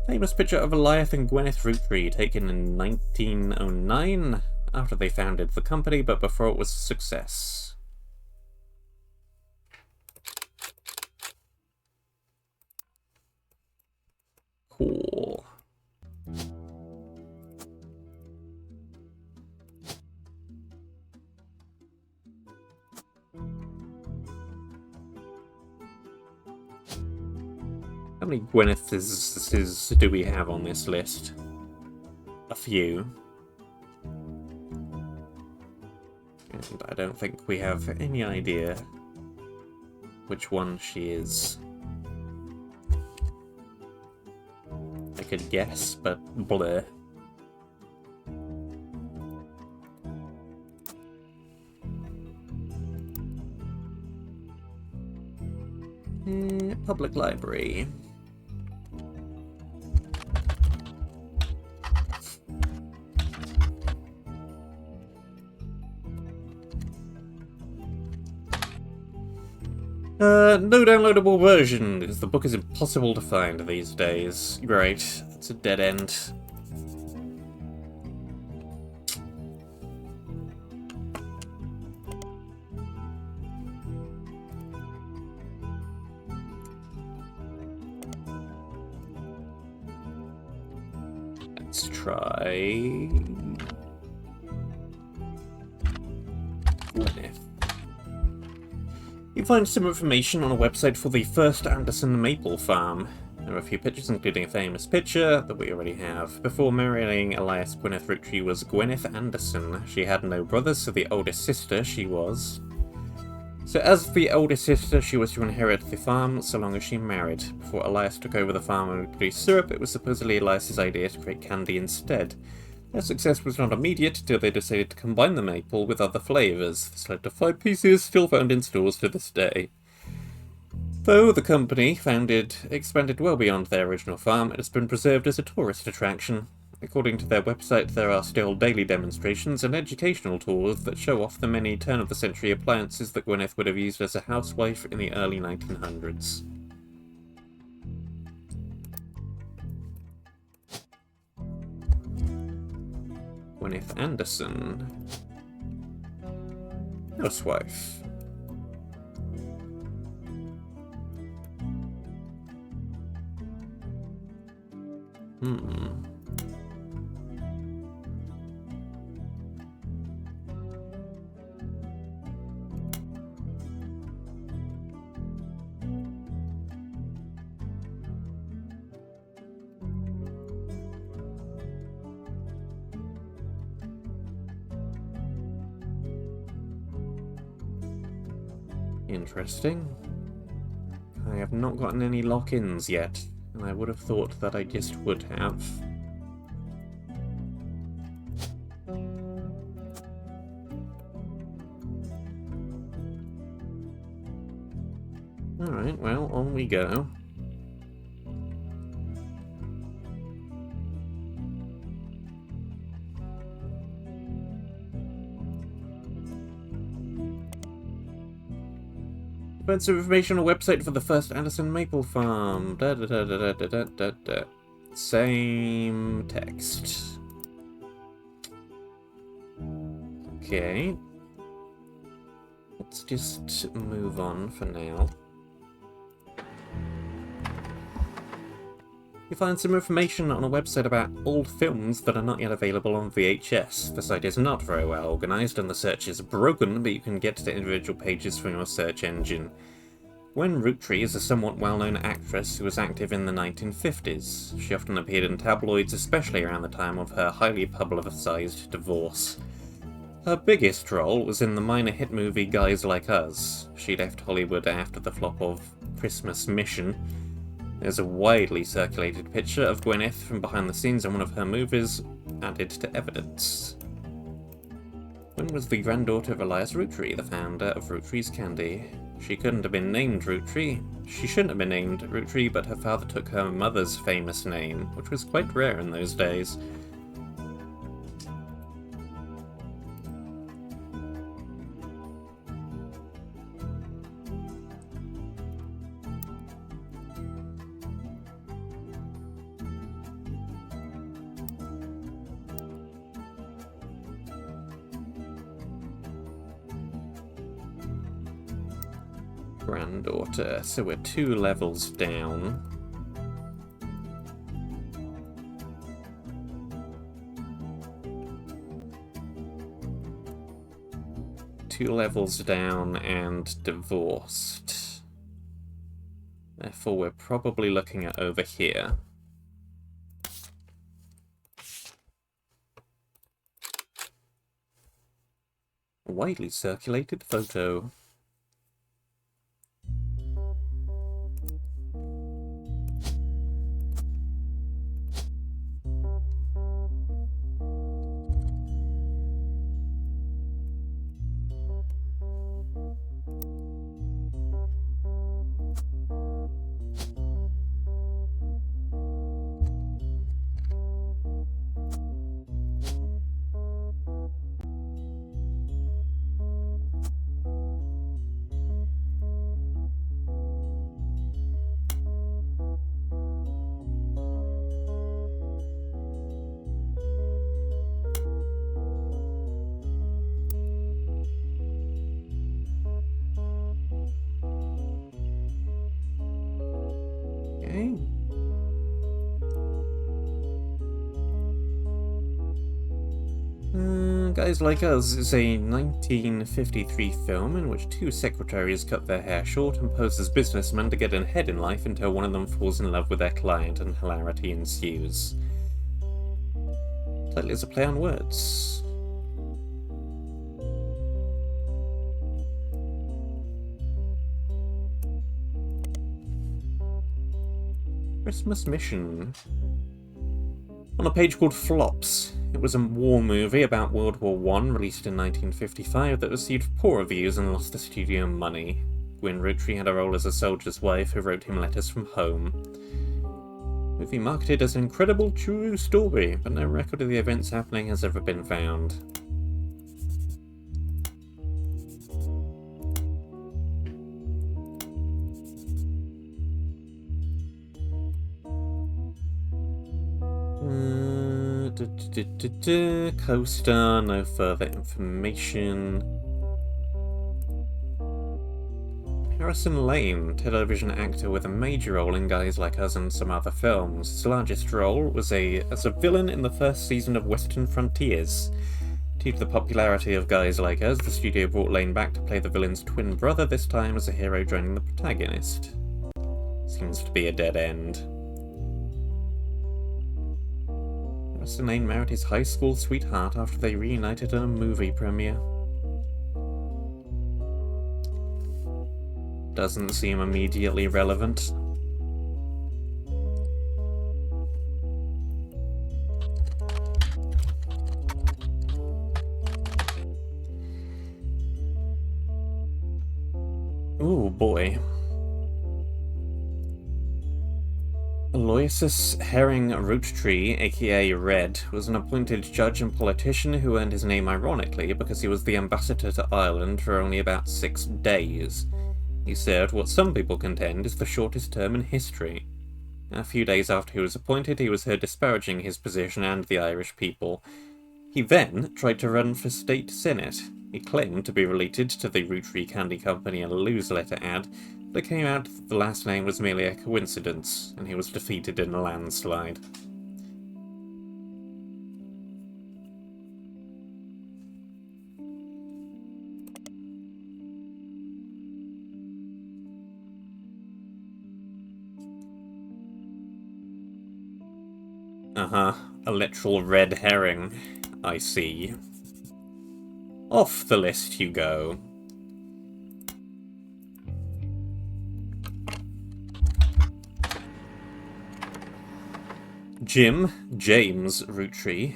Famous picture of Elias and Gwyneth Rootree, taken in 1909, after they founded the company, but before it was a success. Cool. How many Gwyneths do we have on this list? A few. And I don't think we have any idea which one she is. I could guess, but blur. Public library. No downloadable version, because the book is impossible to find these days. Right, it's a dead end. Let's try... Gwyneth. You find some information on a website for the first Anderson maple farm. There are a few pictures, including a famous picture that we already have. Before marrying Elias, Gwyneth Roottrees was Gwyneth Anderson. She had no brothers, so the oldest sister she was. So as the oldest sister, she was to inherit the farm so long as she married. Before Elias took over the farm and produced syrup, it was supposedly Elias's idea to create candy instead. Their success was not immediate until they decided to combine the maple with other flavours. This led to 5 pieces still found in stores to this day. Though the company expanded well beyond their original farm, it has been preserved as a tourist attraction. According to their website, there are still daily demonstrations and educational tours that show off the many turn-of-the-century appliances that Gwyneth would have used as a housewife in the early 1900s. Gwyneth Anderson. Housewife. Interesting. I have not gotten any lock-ins yet, and I would have thought that I just would have. Alright, well, on we go. Find some information on a website for the first Anderson maple farm. Same text. Okay. Let's just move on for now. You find some information on a website about old films that are not yet available on VHS. The site is not very well organised and the search is broken, but you can get to individual pages from your search engine. Gwen Roottrees is a somewhat well-known actress who was active in the 1950s. She often appeared in tabloids, especially around the time of her highly publicised divorce. Her biggest role was in the minor hit movie Guys Like Us. She left Hollywood after the flop of Christmas Mission. There's a widely circulated picture of Gwyneth from behind the scenes in one of her movies, added to evidence. Gwen was the granddaughter of Elias Roottrees, the founder of Roottrees Candy. She couldn't have been named Roottrees. She shouldn't have been named Roottrees, but her father took her mother's famous name, which was quite rare in those days. Granddaughter, so we're 2 levels down. Two levels down and divorced. Therefore, we're probably looking at over here. Widely circulated photo. Okay. Guys Like Us is a 1953 film in which two secretaries cut their hair short and pose as businessmen to get ahead in life until one of them falls in love with their client and hilarity ensues. Title is a play on words. Christmas Mission. On a page called Flops. It was a war movie about World War I, released in 1955, that received poor reviews and lost the studio money. Gwyn Roottrees had a role as a soldier's wife who wrote him letters from home. Movie marketed as an incredible true story, but no record of the events happening has ever been found. Co-star, no further information. Harrison Lane, television actor with a major role in Guys Like Us and some other films. His largest role was as a villain in the first season of Western Frontiers. Due to the popularity of Guys Like Us, the studio brought Lane back to play the villain's twin brother, this time as a hero joining the protagonist. Seems to be a dead end. Harrison Lane married his high school sweetheart after they reunited at a movie premiere. Doesn't seem immediately relevant. Ooh, boy. Aloysius Herring Roottree, aka Red, was an appointed judge and politician who earned his name ironically because he was the ambassador to Ireland for only about 6 days. He served what some people contend is the shortest term in history. A few days after he was appointed, he was heard disparaging his position and the Irish people. He then tried to run for state senate. He claimed to be related to the Roottrees Candy Company in a newsletter ad, but it came out that the last name was merely a coincidence, and he was defeated in a landslide. A literal red herring. I see. Off the list you go. James Roottrees,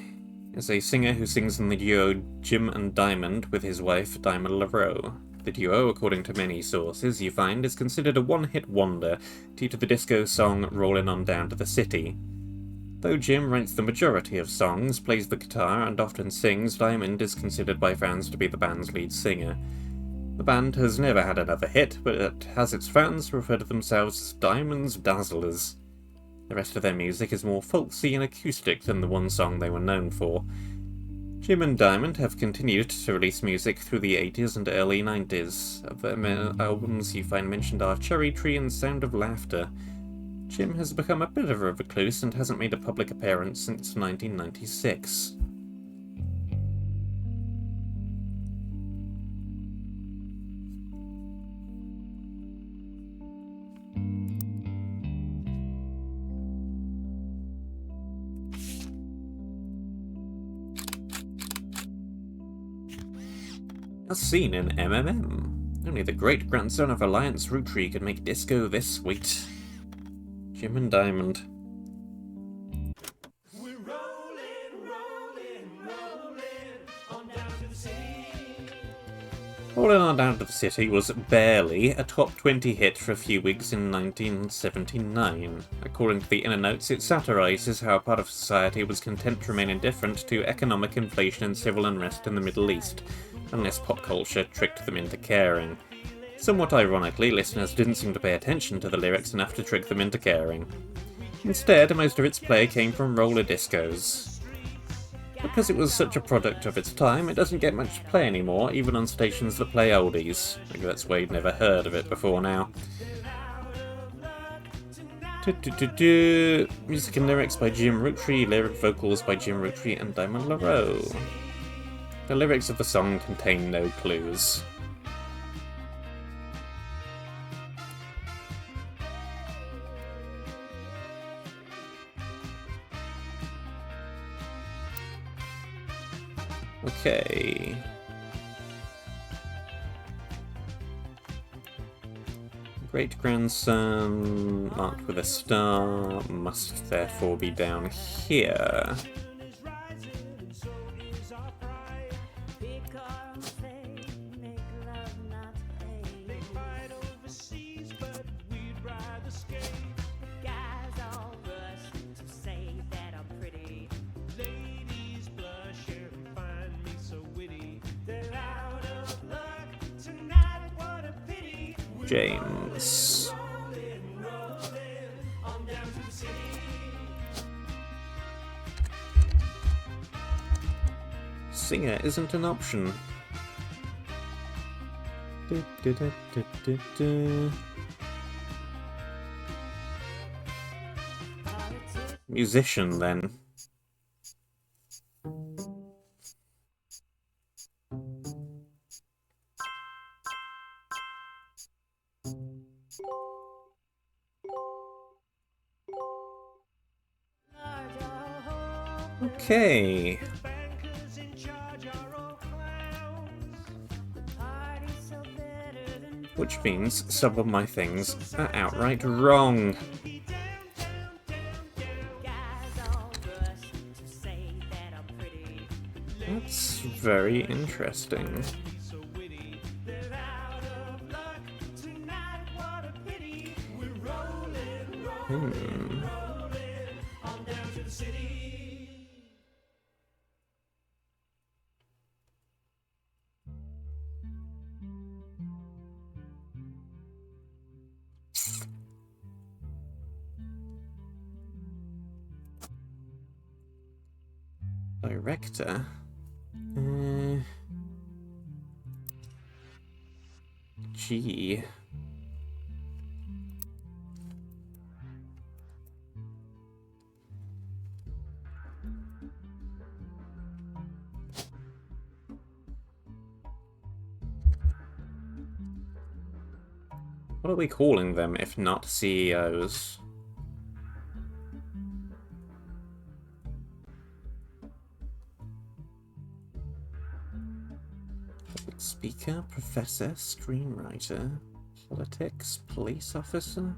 is a singer who sings in the duo Jim and Diamond with his wife Diamond LaRoe. The duo, according to many sources you find, is considered a one-hit wonder due to the disco song Rollin' On Down to the City. Though Jim writes the majority of songs, plays the guitar, and often sings, Diamond is considered by fans to be the band's lead singer. The band has never had another hit, but it has its fans refer to themselves as Diamond's Dazzlers. The rest of their music is more folksy and acoustic than the one song they were known for. Jim and Diamond have continued to release music through the 80s and early 90s. Of their albums you find mentioned are Cherry Tree and Sound of Laughter. Jim has become a bit of a recluse and hasn't made a public appearance since 1996. As seen in MMM. Only the great-grandson of Alliance Roottrees could make disco this sweet. Jim and Diamond. We're rolling on down to the city. Rolling On Down to the City was barely a top 20 hit for a few weeks in 1979. According to the inner notes, it satirises how a part of society was content to remain indifferent to economic inflation and civil unrest in the Middle East, unless pop culture tricked them into caring. Somewhat ironically, listeners didn't seem to pay attention to the lyrics enough to trick them into caring. Instead, most of its play came from roller discos. Because it was such a product of its time, it doesn't get much play anymore, even on stations that play oldies. Maybe that's why you'd never heard of it before now. Music and lyrics by Jim Roottrees, lyric vocals by Jim Roottrees and Diamond LaRoe. The lyrics of the song contain no clues. Okay. Great-grandson, marked with a star, must therefore be down here. James. Singer isn't an option. Musician, then. Okay. Which means some of my things are outright wrong. That's very interesting. Director? Gee. What are we calling them if not CEOs? Public speaker, professor, screenwriter, politics, police officer?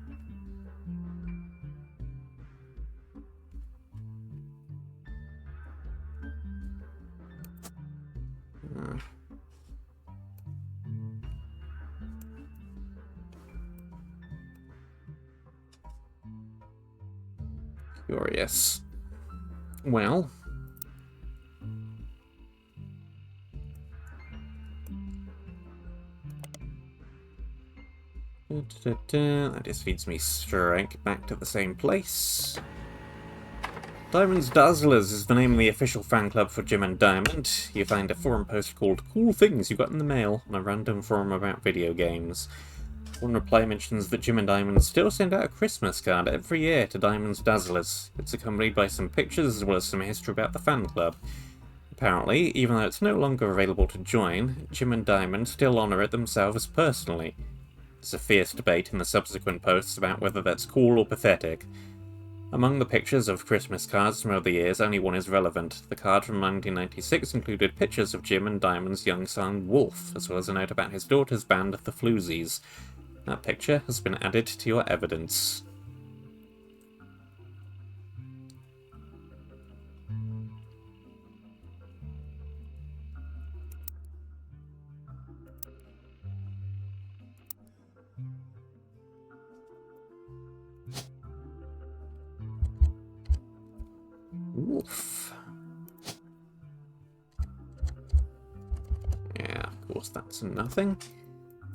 Curious. Well, that just feeds me straight back to the same place. Diamond's Dazzlers is the name of the official fan club for Jim and Diamond. You find a forum post called Cool Things You Got in the Mail on a random forum about video games. One reply mentions that Jim and Diamond still send out a Christmas card every year to Diamond's Dazzlers. It's accompanied by some pictures as well as some history about the fan club. Apparently, even though it's no longer available to join, Jim and Diamond still honour it themselves personally. There's a fierce debate in the subsequent posts about whether that's cool or pathetic. Among the pictures of Christmas cards from over the years, only one is relevant. The card from 1996 included pictures of Jim and Diamond's young son, Wolf, as well as a note about his daughter's band, the Floozies. That picture has been added to your evidence. Wolf. Yeah, of course that's nothing.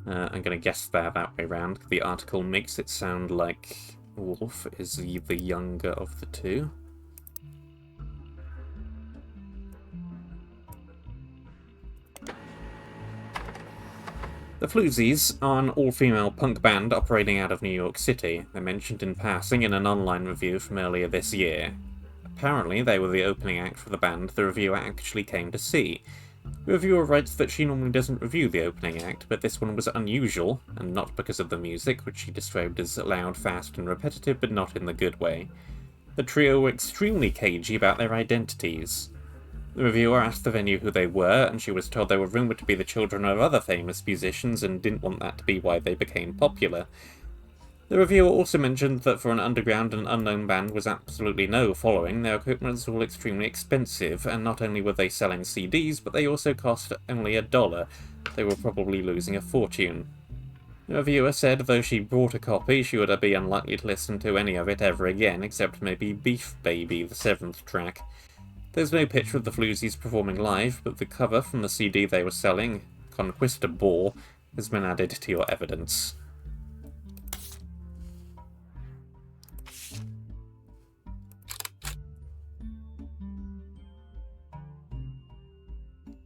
I'm going to guess that way round. The article makes it sound like Wolf is the younger of the two. The Floozies are an all-female punk band operating out of New York City. They're mentioned in passing in an online review from earlier this year. Apparently, they were the opening act for the band the reviewer actually came to see. The reviewer writes that she normally doesn't review the opening act, but this one was unusual, and not because of the music, which she described as loud, fast, and repetitive, but not in the good way. The trio were extremely cagey about their identities. The reviewer asked the venue who they were, and she was told they were rumoured to be the children of other famous musicians and didn't want that to be why they became popular. The reviewer also mentioned that for an underground and unknown band with absolutely no following, their equipment was all extremely expensive, and not only were they selling CDs, but they also cost only $1. They were probably losing a fortune. The reviewer said though she bought a copy, she would be unlikely to listen to any of it ever again, except maybe Beef Baby, the 7th track. There's no picture of the Floozies performing live, but the cover from the CD they were selling, Conquista Ball, has been added to your evidence.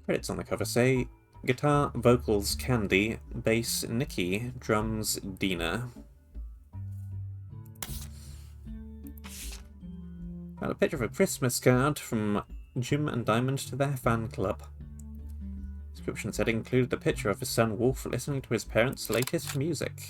Credits on the cover say, guitar, vocals, Candy, bass, Nikki, drums, Dina. Got a picture of a Christmas card from Jim and Diamond to their fan club. Description said it included a picture of his son Wolf listening to his parents' latest music.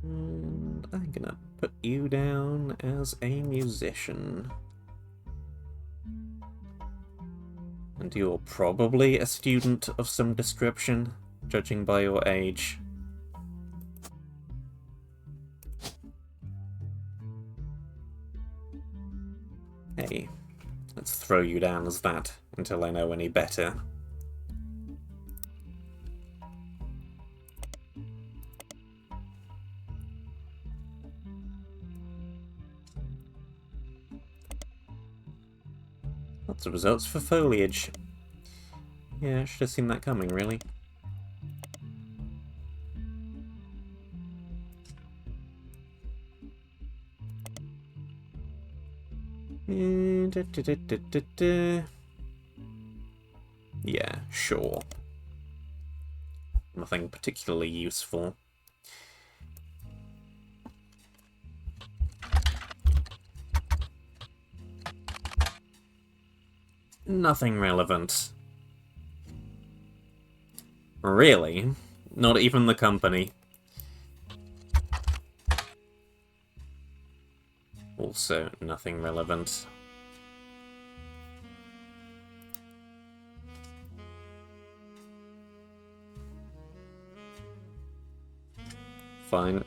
And I'm gonna put you down as a musician. And you're probably a student of some description, judging by your age. Hey, let's throw you down as that until I know any better. Lots of results for foliage. Yeah, I should have seen that coming, really. Yeah, sure. Nothing particularly useful. Nothing relevant. Really? Not even the company. Also, nothing relevant. Fine.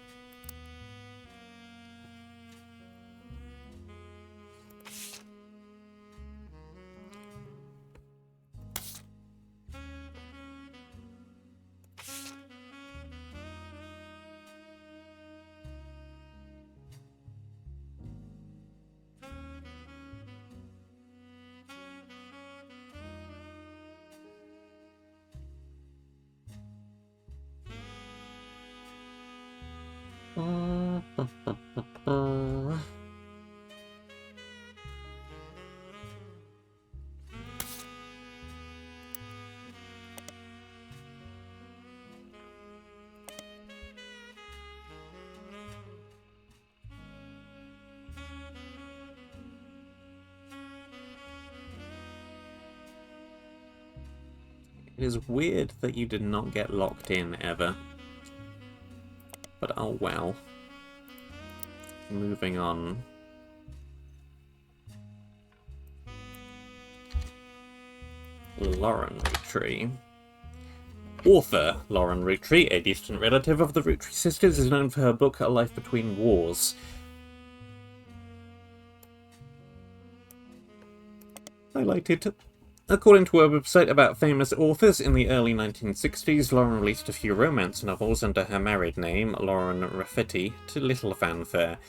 It is weird that you did not get locked in ever. But oh well. Moving on. Lauren Roottrees. Author Lauren Roottrees, a distant relative of the Roottrees sisters, is known for her book A Life Between Wars. Highlighted. According to her website about famous authors, in the early 1960s, Lauren released a few romance novels under her married name, Lauren Rafferty, to little fanfare.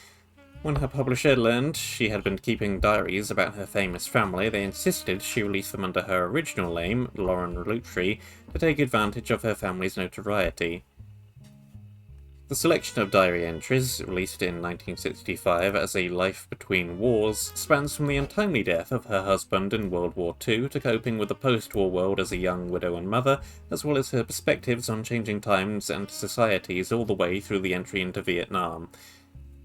When her publisher learned she had been keeping diaries about her famous family, they insisted she release them under her original name, Lauren Roottrees, to take advantage of her family's notoriety. The selection of diary entries, released in 1965 as A Life Between Wars, spans from the untimely death of her husband in World War II to coping with the post-war world as a young widow and mother, as well as her perspectives on changing times and societies all the way through the entry into Vietnam.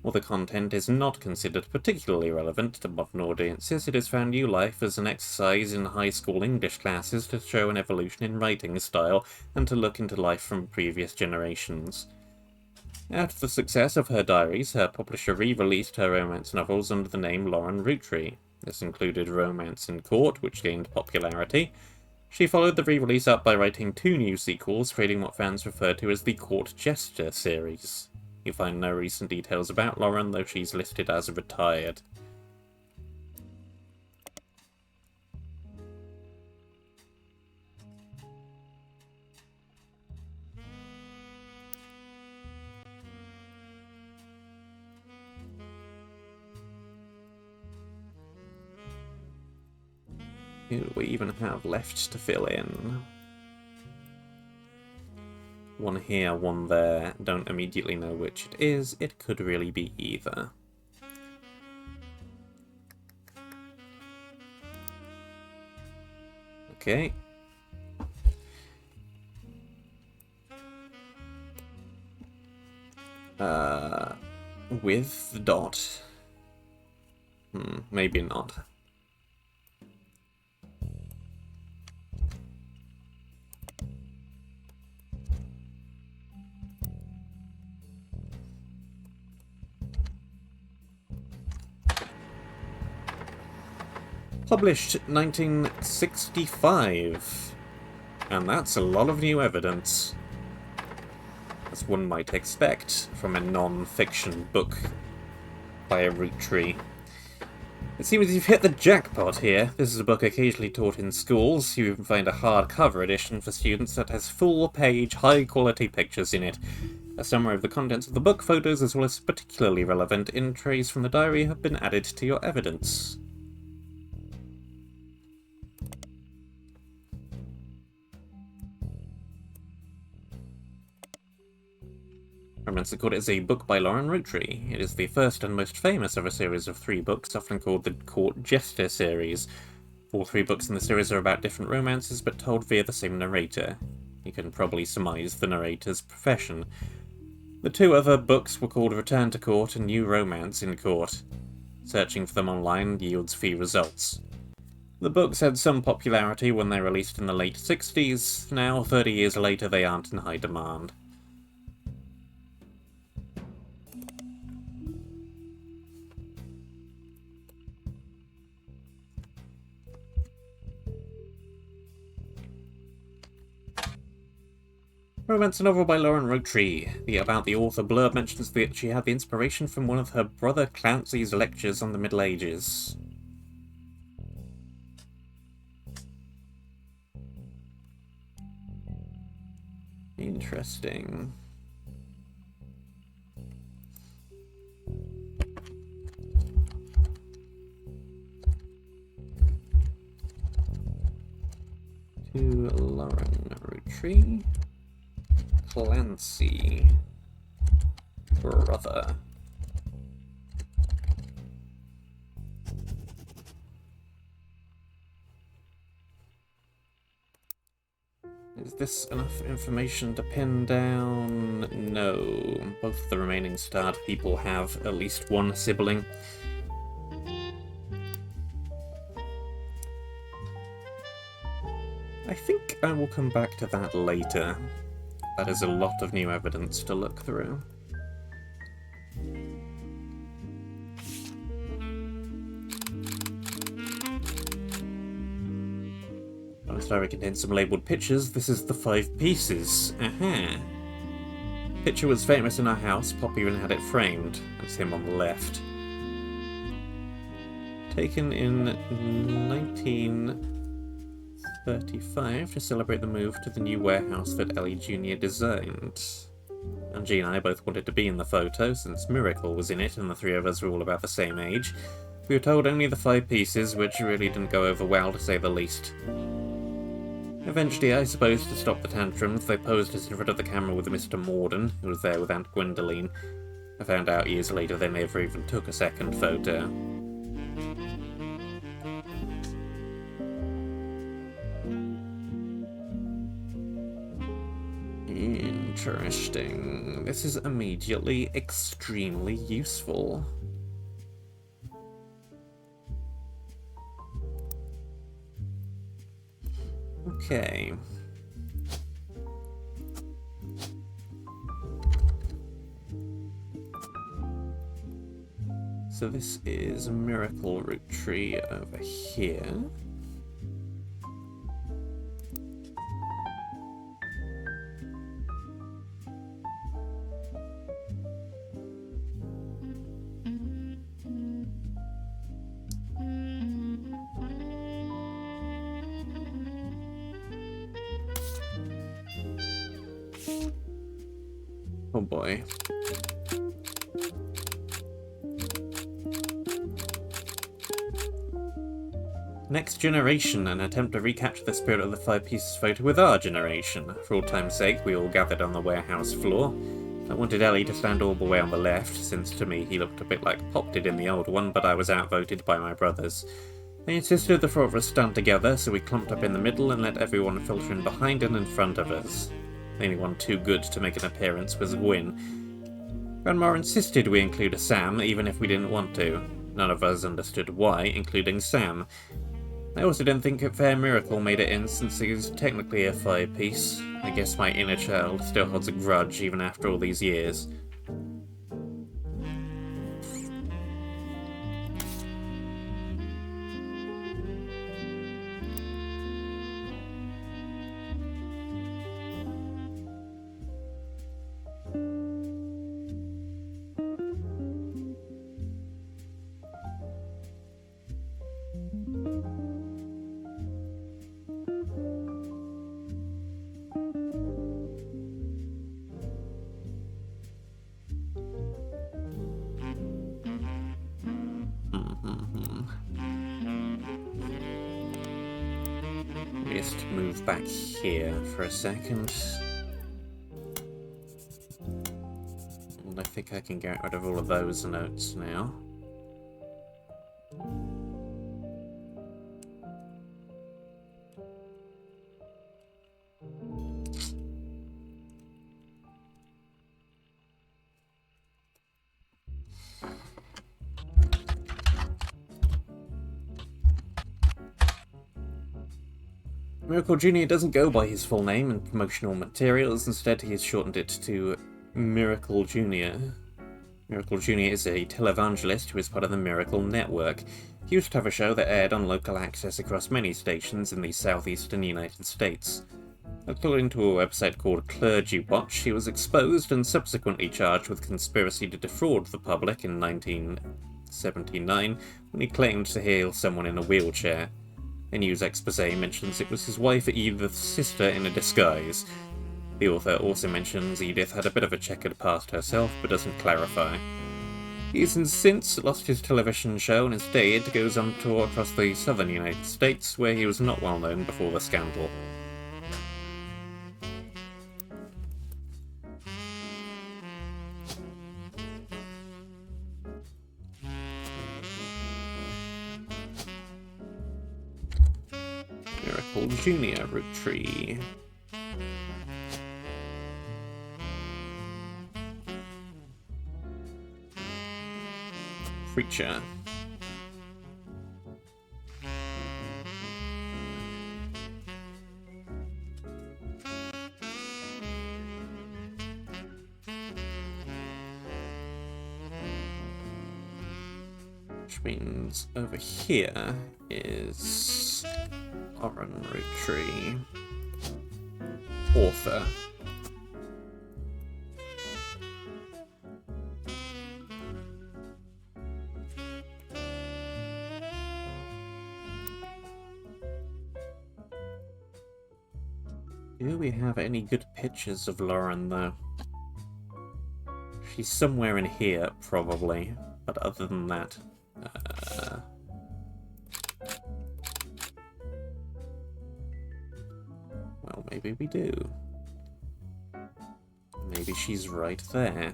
While the content is not considered particularly relevant to modern audiences, it has found new life as an exercise in high school English classes to show an evolution in writing style and to look into life from previous generations. After the success of her diaries, her publisher re-released her romance novels under the name Lauren Roottrees. This included Romance in Court, which gained popularity. She followed the re-release up by writing 2 new sequels, creating what fans refer to as the Court Jester series. You find no recent details about Lauren, though she's listed as retired. Who do we even have left to fill in? One here, one there. Don't immediately know which it is. It could really be either. Okay. With the dot. Maybe not. Published 1965. And that's a lot of new evidence, as one might expect from a non-fiction book by a Roottrees. It seems you've hit the jackpot here. This is a book occasionally taught in schools. You even find a hardcover edition for students that has full-page, high-quality pictures in it. A summary of the contents of the book, photos, as well as particularly relevant entries from the diary have been added to your evidence. Romance in Court is a book by Lauren Roottrees. It is the first and most famous of a series of 3 books, often called the Court Jester series. All 3 books in the series are about different romances, but told via the same narrator. You can probably surmise the narrator's profession. The 2 other books were called Return to Court and New Romance in Court. Searching for them online yields few results. The books had some popularity when they released in the late 60s. Now, 30 years later, they aren't in high demand. Romance novel by Lauren Roottrees. About the author blurb mentions that she had the inspiration from one of her brother Clancy's lectures on the Middle Ages. Interesting. To Lauren Roottrees. Clancy. Brother. Is this enough information to pin down? No. Both the remaining starred people have at least one sibling. I think I will come back to that later. That is a lot of new evidence to look through. While this diary contains some labelled pictures, this is the 5 pieces. Aha! Picture was famous in our house, Pop even had it framed. That's him on the left. Taken in 1935 to celebrate the move to the new warehouse that Ellie Jr. designed. Angie and I both wanted to be in the photo, since Miracle was in it and the three of us were all about the same age. We were told only the 5 pieces, which really didn't go over well, to say the least. Eventually, I suppose, to stop the tantrums, they posed us in front of the camera with Mr. Morden, who was there with Aunt Gwendoline. I found out years later they never even took a second photo. Interesting. This is immediately extremely useful. Okay. So this is Miracle Root Tree over here. Oh boy. Next generation, an attempt to recapture the spirit of the 5 pieces photo with our generation. For old time's sake, we all gathered on the warehouse floor. I wanted Ellie to stand all the way on the left, since to me he looked a bit like Pop did in the old one, but I was outvoted by my brothers. They insisted the 4 of us stand together, so we clumped up in the middle and let everyone filter in behind and in front of us. The only one too good to make an appearance was Gwyn. Grandma insisted we include a Sam, even if we didn't want to. None of us understood why, including Sam. I also didn't think it fair Miracle made it in, since he is technically a 5-piece. I guess my inner child still holds a grudge even after all these years. Just move back here for a second. And I think I can get rid of all of those notes now. Miracle Jr. doesn't go by his full name in promotional materials, instead he has shortened it to Miracle Jr. Miracle Jr. is a televangelist who is part of the Miracle Network. He used to have a show that aired on local access across many stations in the southeastern United States. According to a website called Clergy Watch, he was exposed and subsequently charged with conspiracy to defraud the public in 1979 when he claimed to heal someone in a wheelchair. A news expose mentions it was his wife Edith's sister in a disguise. The author also mentions Edith had a bit of a checkered past herself, but doesn't clarify. He has since lost his television show and instead goes on tour across the southern United States, where he was not well known before the scandal. Miracle Jr. Roottrees. Preacher. Which means over here is Oran Roottrees. Author. Do we have any good pictures of Lauren, though? She's somewhere in here, probably. But other than that... well, maybe we do. Maybe she's right there.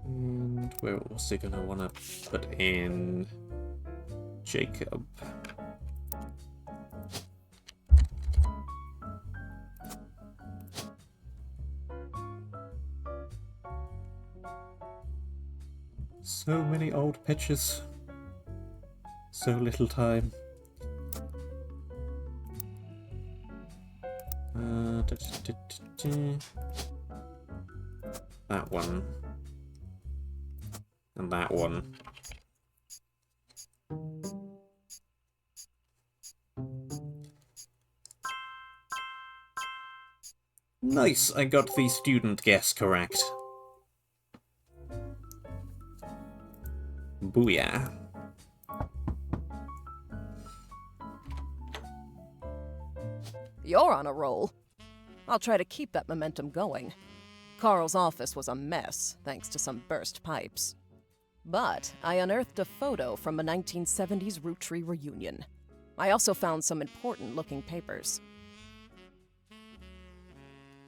And we're also going to want to put in Jacob. So many old pictures. So little time. That one. And that one. Nice, I got the student guess correct. Booyah. You're on a roll. I'll try to keep that momentum going. Carl's office was a mess, thanks to some burst pipes. But I unearthed a photo from a 1970s Roottrees reunion. I also found some important-looking papers.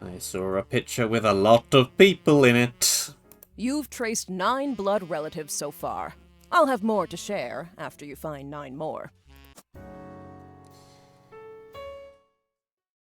I saw a picture with a lot of people in it. You've traced 9 blood relatives so far. I'll have more to share after you find 9 more.